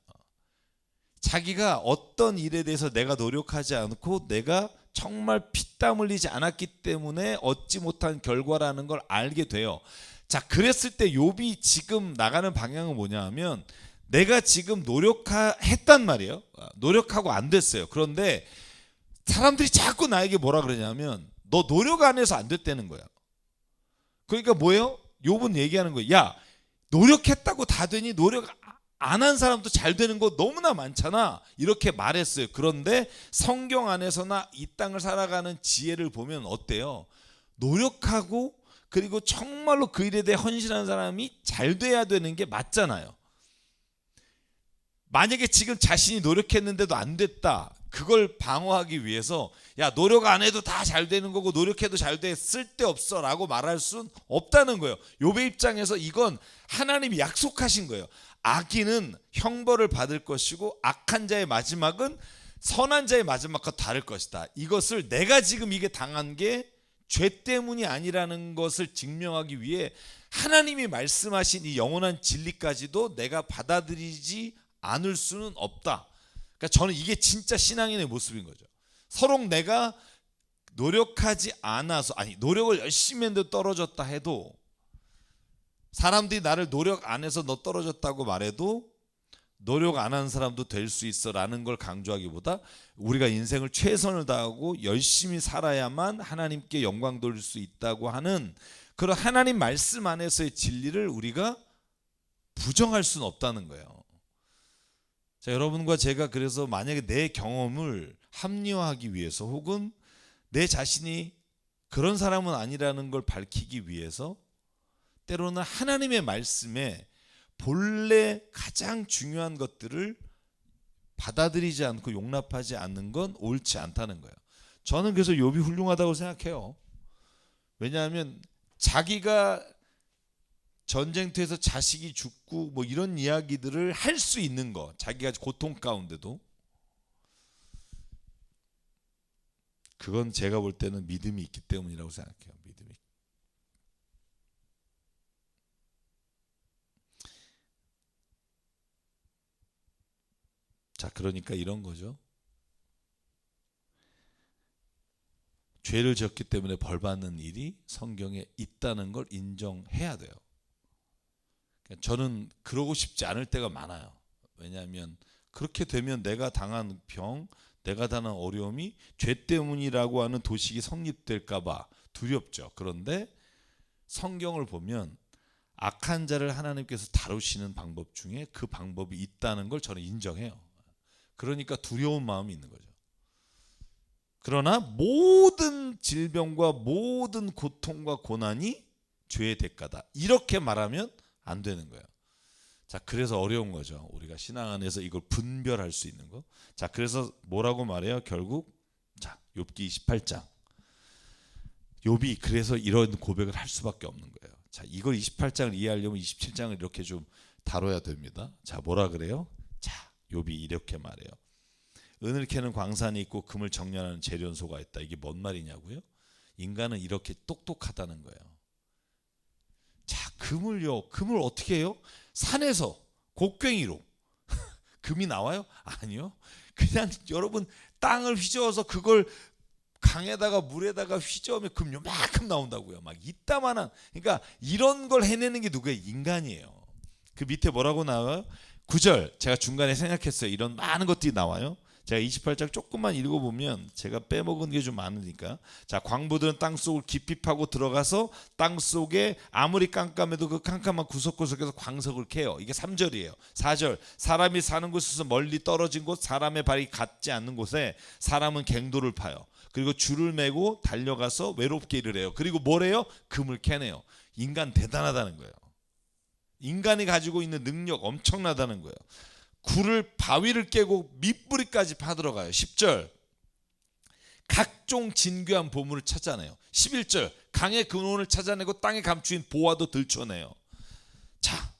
Speaker 1: 자기가 어떤 일에 대해서 내가 노력하지 않고 내가 정말 피땀 흘리지 않았기 때문에 얻지 못한 결과라는 걸 알게 돼요. 자, 그랬을 때 욥이 지금 나가는 방향은 뭐냐 하면 내가 지금 노력했단 말이에요. 노력하고 안 됐어요. 그런데 사람들이 자꾸 나에게 뭐라 그러냐면 너 노력 안 해서 안 됐다는 거야. 그러니까 뭐예요? 욥은 얘기하는 거예요. 야, 노력했다고 다 되니? 노력 안 한 사람도 잘 되는 거 너무나 많잖아. 이렇게 말했어요. 그런데 성경 안에서나 이 땅을 살아가는 지혜를 보면 어때요? 노력하고 그리고 정말로 그 일에 대해 헌신한 사람이 잘 돼야 되는 게 맞잖아요. 만약에 지금 자신이 노력했는데도 안 됐다. 그걸 방어하기 위해서 야, 노력 안 해도 다 잘 되는 거고 노력해도 잘 돼, 쓸데없어 라고 말할 수는 없다는 거예요. 욥의 입장에서 이건 하나님이 약속하신 거예요. 악인은 형벌을 받을 것이고 악한 자의 마지막은 선한 자의 마지막과 다를 것이다. 이것을 내가 지금 이게 당한 게 죄 때문이 아니라는 것을 증명하기 위해 하나님이 말씀하신 이 영원한 진리까지도 내가 받아들이지 않을 수는 없다. 그러니까 저는 이게 진짜 신앙인의 모습인 거죠. 서로 내가 노력하지 않아서, 아니 노력을 열심히 했는데 떨어졌다 해도, 사람들이 나를 노력 안 해서 너 떨어졌다고 말해도 노력 안 하는 사람도 될 수 있어 라는 걸 강조하기보다 우리가 인생을 최선을 다하고 열심히 살아야만 하나님께 영광 돌릴 수 있다고 하는 그런 하나님 말씀 안에서의 진리를 우리가 부정할 수는 없다는 거예요. 자, 여러분과 제가 그래서 만약에 내 경험을 합리화하기 위해서 혹은 내 자신이 그런 사람은 아니라는 걸 밝히기 위해서 때로는 하나님의 말씀에 본래 가장 중요한 것들을 받아들이지 않고 용납하지 않는 건 옳지 않다는 거예요. 저는 그래서 욥이 훌륭하다고 생각해요. 왜냐하면 자기가 전쟁터에서 자식이 죽고 뭐 이런 이야기들을 할 수 있는 거, 자기가 고통 가운데도, 그건 제가 볼 때는 믿음이 있기 때문이라고 생각해요. 믿음이. 자, 그러니까 이런 거죠. 죄를 지었기 때문에 벌 받는 일이 성경에 있다는 걸 인정해야 돼요. 저는 그러고 싶지 않을 때가 많아요. 왜냐하면 그렇게 되면 내가 당한 병, 내가 당한 어려움이 죄 때문이라고 하는 도식이 성립될까 봐 두렵죠. 그런데 성경을 보면 악한 자를 하나님께서 다루시는 방법 중에 그 방법이 있다는 걸 저는 인정해요. 그러니까 두려운 마음이 있는 거죠. 그러나 모든 질병과 모든 고통과 고난이 죄의 대가다. 이렇게 말하면 안 되는 거예요. 자, 그래서 어려운 거죠. 우리가 신앙 안에서 이걸 분별할 수 있는 거. 자, 그래서 뭐라고 말해요? 결국 자, 욥기 28장. 욥이 그래서 이런 고백을 할 수밖에 없는 거예요. 자, 이걸 28장을 이해하려면 27장을 이렇게 좀 다뤄야 됩니다. 자, 뭐라 그래요? 자, 욥이 이렇게 말해요. 은을 캐는 광산이 있고 금을 정렬하는 재련소가 있다. 이게 뭔 말이냐고요? 인간은 이렇게 똑똑하다는 거예요. 자, 금을 어떻게 해요? 산에서 곡괭이로 금이 나와요? 아니요. 그냥 여러분 땅을 휘저어서 그걸 강에다가 물에다가 휘저으면 금 요만큼 나온다고요. 막 이따만한. 그러니까 이런 걸 해내는 게 누구예요? 인간이에요. 그 밑에 뭐라고 나와요? 9절. 제가 중간에 생각했어요. 이런 많은 것들이 나와요. 제가 28장 조금만 읽어보면 제가 빼먹은 게 좀 많으니까. 자, 광부들은 땅속을 깊이 파고 들어가서 땅속에 아무리 깜깜해도 그 깜깜한 구석구석에서 광석을 캐요. 이게 3절이에요. 4절. 사람이 사는 곳에서 멀리 떨어진 곳, 사람의 발이 닿지 않는 곳에 사람은 갱도를 파요. 그리고 줄을 메고 달려가서 외롭게 일을 해요. 그리고 뭐래요? 금을 캐내요. 인간 대단하다는 거예요. 인간이 가지고 있는 능력 엄청나다는 거예요. 굴을 바위를 깨고 밑뿌리까지 파들어가요. 10절. 각종 진귀한 보물을 찾아내요. 11절. 강의 근원을 찾아내고 땅에 감추인 보화도 들춰내요. 자,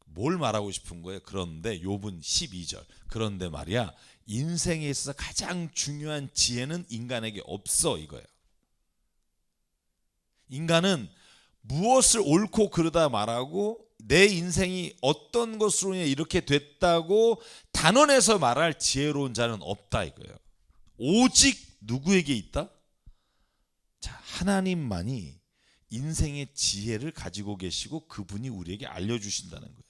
Speaker 1: 뭘 말하고 싶은 거예요? 그런데 욥은 12절. 그런데 말이야, 인생에 있어서 가장 중요한 지혜는 인간에게 없어, 이거예요. 인간은 무엇을 옳고 그르다 말하고 내 인생이 어떤 것으로 인해 이렇게 됐다고 단언해서 말할 지혜로운 자는 없다 이거예요. 오직 누구에게 있다? 자, 하나님만이 인생의 지혜를 가지고 계시고 그분이 우리에게 알려주신다는 거예요.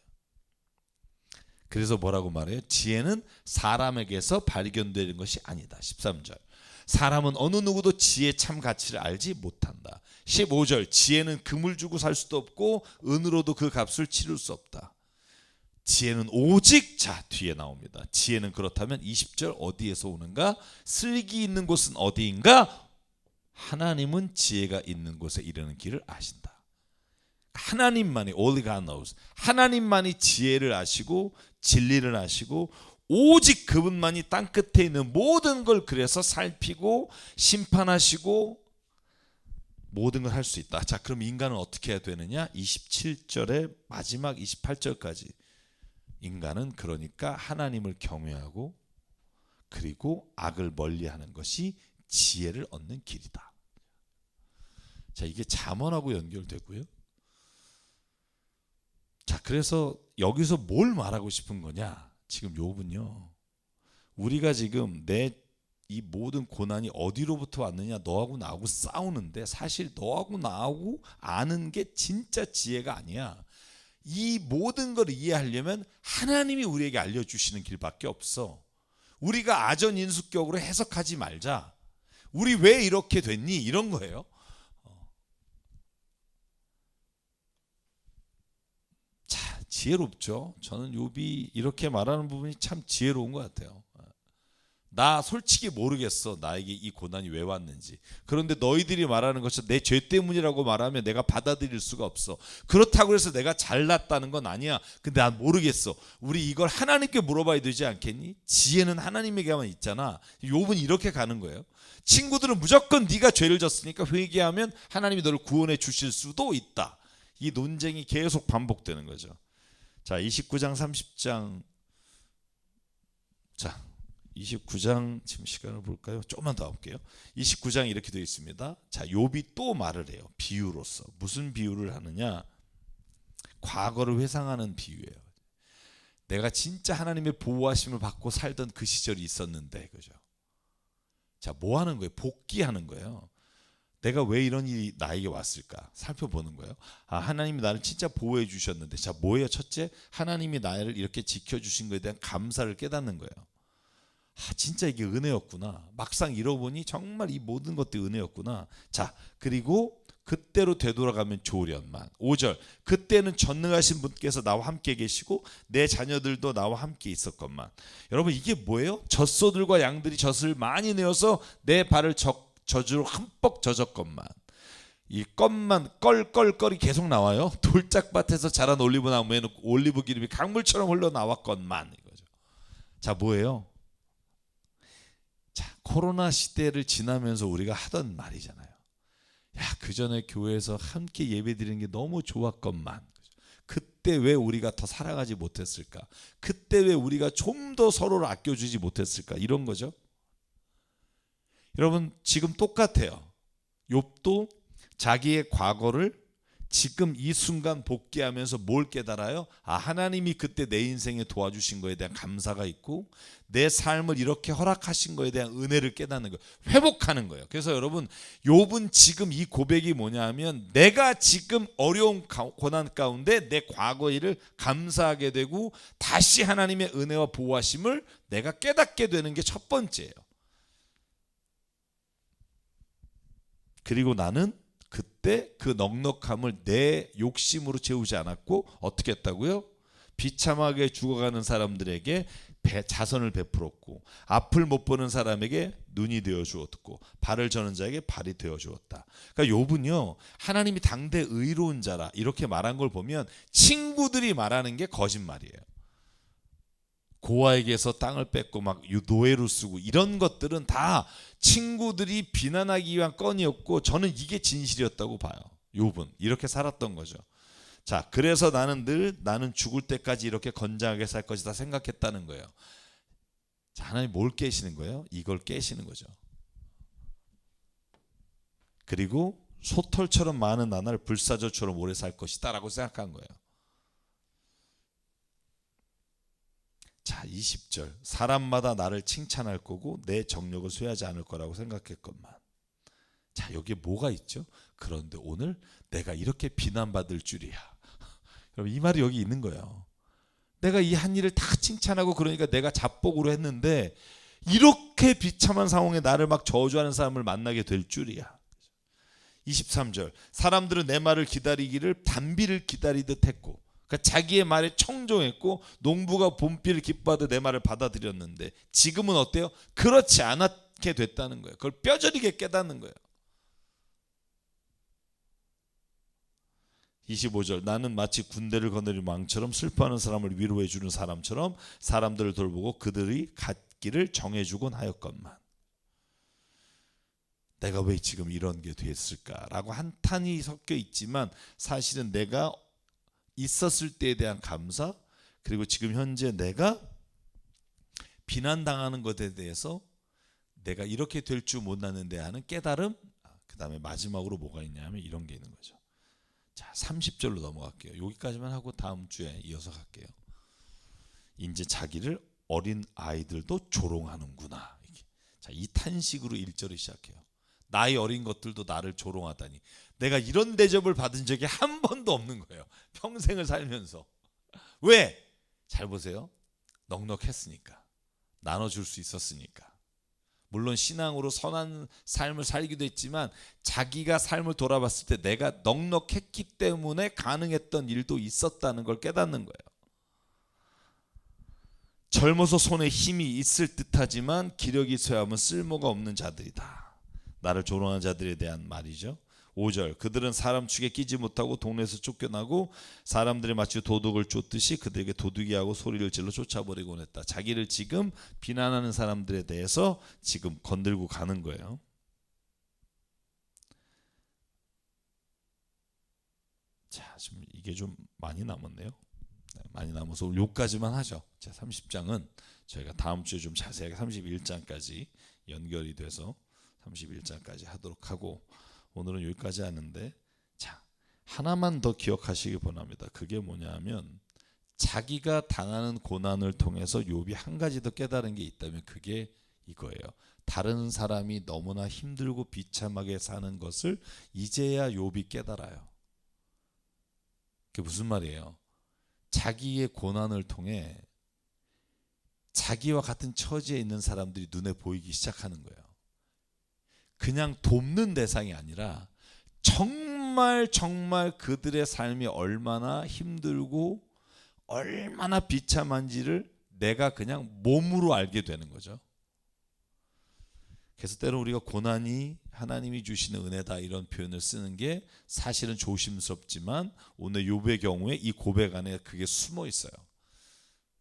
Speaker 1: 그래서 뭐라고 말해요? 지혜는 사람에게서 발견되는 것이 아니다. 13절. 사람은 어느 누구도 지혜의 참 가치를 알지 못한다. 15절. 지혜는 금을 주고 살 수도 없고 은으로도 그 값을 치를 수 없다. 지혜는 오직, 자 뒤에 나옵니다. 지혜는 그렇다면 20절 어디에서 오는가? 슬기 있는 곳은 어디인가? 하나님은 지혜가 있는 곳에 이르는 길을 아신다. 하나님만이, only God knows, 하나님만이 지혜를 아시고 진리를 아시고 오직 그분만이 땅끝에 있는 모든 걸 그래서 살피고 심판하시고 모든 걸 할 수 있다. 자, 그럼 인간은 어떻게 해야 되느냐? 27절에 마지막 28절까지 인간은 그러니까 하나님을 경외하고 그리고 악을 멀리하는 것이 지혜를 얻는 길이다. 자, 이게 잠언하고 연결되고요. 자, 그래서 여기서 뭘 말하고 싶은 거냐? 지금 욥은요, 우리가 지금 내 이 모든 고난이 어디로부터 왔느냐? 너하고 나하고 싸우는데 사실 너하고 나하고 아는 게 진짜 지혜가 아니야. 이 모든 걸 이해하려면 하나님이 우리에게 알려주시는 길밖에 없어. 우리가 아전인수격으로 해석하지 말자. 우리 왜 이렇게 됐니? 이런 거예요. 자, 지혜롭죠. 저는 욥이 이렇게 말하는 부분이 참 지혜로운 것 같아요. 나 솔직히 모르겠어. 나에게 이 고난이 왜 왔는지. 그런데 너희들이 말하는 것처럼 내 죄 때문이라고 말하면 내가 받아들일 수가 없어. 그렇다고 해서 내가 잘났다는 건 아니야. 근데 난 모르겠어. 우리 이걸 하나님께 물어봐야 되지 않겠니? 지혜는 하나님에게만 있잖아. 욥은 이렇게 가는 거예요. 친구들은 무조건 네가 죄를 졌으니까 회개하면 하나님이 너를 구원해 주실 수도 있다. 이 논쟁이 계속 반복되는 거죠. 자, 29장 30장. 자, 29장 지금 시간을 볼까요? 조금만 더 볼게요. 29장 이렇게 되어 있습니다. 자, 욥이 또 말을 해요. 비유로서. 무슨 비유를 하느냐? 과거를 회상하는 비유예요. 내가 진짜 하나님의 보호하심을 받고 살던 그 시절이 있었는데, 그죠? 자, 뭐 하는 거예요? 복귀하는 거예요. 내가 왜 이런 일이 나에게 왔을까? 살펴보는 거예요. 아, 하나님이 나를 진짜 보호해 주셨는데, 자, 뭐예요? 첫째, 하나님이 나를 이렇게 지켜주신 것에 대한 감사를 깨닫는 거예요. 아, 진짜 이게 은혜였구나. 막상 잃어보니 정말 이 모든 것들이 은혜였구나. 자, 그리고 그때로 되돌아가면 좋으련만. 5절. 그때는 전능하신 분께서 나와 함께 계시고 내 자녀들도 나와 함께 있었건만. 여러분, 이게 뭐예요? 젖소들과 양들이 젖을 많이 내어서 내 발을 젖으로 흠뻑 젖었건만. 이 껌만 껄껄껄이 계속 나와요. 돌짝밭에서 자란 올리브 나무에는 올리브 기름이 강물처럼 흘러나왔건만. 이거죠. 자, 뭐예요? 자, 코로나 시대를 지나면서 우리가 하던 말이잖아요. 야, 그 전에 교회에서 함께 예배드리는 게 너무 좋았건만. 그때 왜 우리가 더 살아가지 못했을까? 그때 왜 우리가 좀 더 서로를 아껴주지 못했을까? 이런 거죠. 여러분, 지금 똑같아요. 욥도 자기의 과거를 지금 이 순간 복귀하면서 뭘 깨달아요? 아, 하나님이 그때 내 인생에 도와주신 거에 대한 감사가 있고 내 삶을 이렇게 허락하신 거에 대한 은혜를 깨닫는 거예요. 회복하는 거예요. 그래서 여러분, 욥은 지금 이 고백이 뭐냐 하면 내가 지금 어려운 고난 가운데 내 과거 일을 감사하게 되고 다시 하나님의 은혜와 보호하심을 내가 깨닫게 되는 게 첫 번째예요. 그리고 나는 그때 그 넉넉함을 내 욕심으로 채우지 않았고 어떻게 했다고요? 비참하게 죽어가는 사람들에게 자선을 베풀었고 앞을 못 보는 사람에게 눈이 되어 주었고 발을 저는 자에게 발이 되어 주었다. 그러니까 욥은요, 하나님이 당대 의로운 자라 이렇게 말한 걸 보면 친구들이 말하는 게 거짓말이에요. 고아에게서 땅을 뺏고 막 노예로 쓰고 이런 것들은 다 친구들이 비난하기 위한 건이었고 저는 이게 진실이었다고 봐요. 욥은 이렇게 살았던 거죠. 자, 그래서 나는 죽을 때까지 이렇게 건장하게 살 것이다 생각했다는 거예요. 자, 하나님 뭘 깨시는 거예요? 이걸 깨시는 거죠. 그리고 소털처럼 많은 나날 불사조처럼 오래 살 것이다 라고 생각한 거예요. 자, 20절. 사람마다 나를 칭찬할 거고 내 정력을 쇠하지 않을 거라고 생각했건만. 자, 여기에 뭐가 있죠? 그런데 오늘 내가 이렇게 비난받을 줄이야. 여러분, 이 말이 여기 있는 거예요. 내가 이 한 일을 다 칭찬하고 그러니까 내가 잡복으로 했는데 이렇게 비참한 상황에 나를 막 저주하는 사람을 만나게 될 줄이야. 23절. 사람들은 내 말을 기다리기를 단비를 기다리듯 했고, 그러니까 자기의 말에 청종했고 농부가 봄비를 기뻐하듯 내 말을 받아들였는데 지금은 어때요? 그렇지 않게 됐다는 거예요. 그걸 뼈저리게 깨닫는 거예요. 25절. 나는 마치 군대를 거느린 왕처럼 슬퍼하는 사람을 위로해 주는 사람처럼 사람들을 돌보고 그들이 갓길을 정해주곤 하였건만. 내가 왜 지금 이런 게 됐을까라고 한탄이 섞여 있지만 사실은 내가 있었을 때에 대한 감사, 그리고 지금 현재 내가 비난당하는 것에 대해서 내가 이렇게 될 줄 몰랐는데 하는 깨달음, 그 다음에 마지막으로 뭐가 있냐면 이런 게 있는 거죠. 자, 30절로 넘어갈게요. 여기까지만 하고 다음 주에 이어서 갈게요. 이제 자기를 어린 아이들도 조롱하는구나. 자, 이 탄식으로 1절을 시작해요. 나이 어린 것들도 나를 조롱하다니. 내가 이런 대접을 받은 적이 한 번도 없는 거예요. 평생을 살면서. 왜? 잘 보세요. 넉넉했으니까. 나눠줄 수 있었으니까. 물론 신앙으로 선한 삶을 살기도 했지만 자기가 삶을 돌아봤을 때 내가 넉넉했기 때문에 가능했던 일도 있었다는 걸 깨닫는 거예요. 젊어서 손에 힘이 있을 듯하지만 기력이 쇠하면 쓸모가 없는 자들이다. 나를 조롱하는 자들에 대한 말이죠. 5절. 그들은 사람 축에 끼지 못하고 동네에서 쫓겨나고 사람들이 마치 도둑을 쫓듯이 그들에게 도둑이하고 소리를 질러 쫓아버리곤 했다. 자기를 지금 비난하는 사람들에 대해서 지금 건들고 가는 거예요. 자, 지금 이게 좀 많이 남았네요. 많이 남아서 여기까지만 하죠. 자, 30장은 저희가 다음 주에 좀 자세하게 31장까지 연결이 돼서 31장까지 하도록 하고, 오늘은 여기까지 하는데, 자, 하나만 더 기억하시기 바랍니다. 그게 뭐냐면 자기가 당하는 고난을 통해서 욥이 한 가지 더 깨달은 게 있다면 그게 이거예요. 다른 사람이 너무나 힘들고 비참하게 사는 것을 이제야 욥이 깨달아요. 그게 무슨 말이에요? 자기의 고난을 통해 자기와 같은 처지에 있는 사람들이 눈에 보이기 시작하는 거예요. 그냥 돕는 대상이 아니라 정말 그들의 삶이 얼마나 힘들고 얼마나 비참한지를 내가 그냥 몸으로 알게 되는 거죠. 그래서 때로 우리가 고난이 하나님이 주시는 은혜다 이런 표현을 쓰는 게 사실은 조심스럽지만 오늘 욥의 경우에 이 고백 안에 그게 숨어 있어요.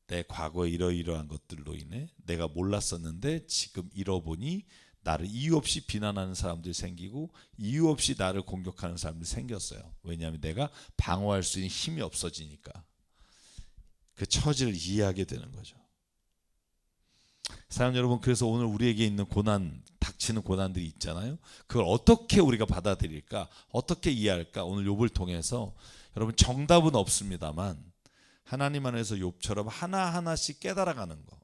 Speaker 1: 내 과거에 이러이러한 것들로 인해 내가 몰랐었는데 지금 잃어보니 나를 이유 없이 비난하는 사람들이 생기고 이유 없이 나를 공격하는 사람들이 생겼어요. 왜냐하면 내가 방어할 수 있는 힘이 없어지니까. 그 처지를 이해하게 되는 거죠. 사랑하는 여러분, 그래서 오늘 우리에게 있는 고난, 닥치는 고난들이 있잖아요. 그걸 어떻게 우리가 받아들일까? 어떻게 이해할까? 오늘 욥을 통해서 여러분, 정답은 없습니다만 하나님 안에서 욥처럼 하나하나씩 깨달아가는 거,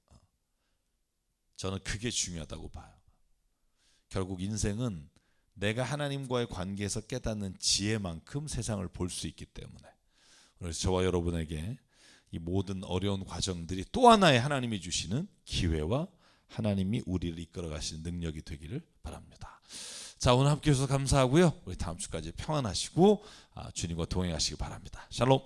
Speaker 1: 저는 그게 중요하다고 봐요. 결국 인생은 내가 하나님과의 관계에서 깨닫는 지혜만큼 세상을 볼 수 있기 때문에, 그래서 저와 여러분에게 이 모든 어려운 과정들이 또 하나의 하나님이 주시는 기회와 하나님이 우리를 이끌어 가시는 능력이 되기를 바랍니다. 자, 오늘 함께 해주셔서 감사하고요. 우리 다음 주까지 평안하시고 주님과 동행하시기 바랍니다. 샬롬.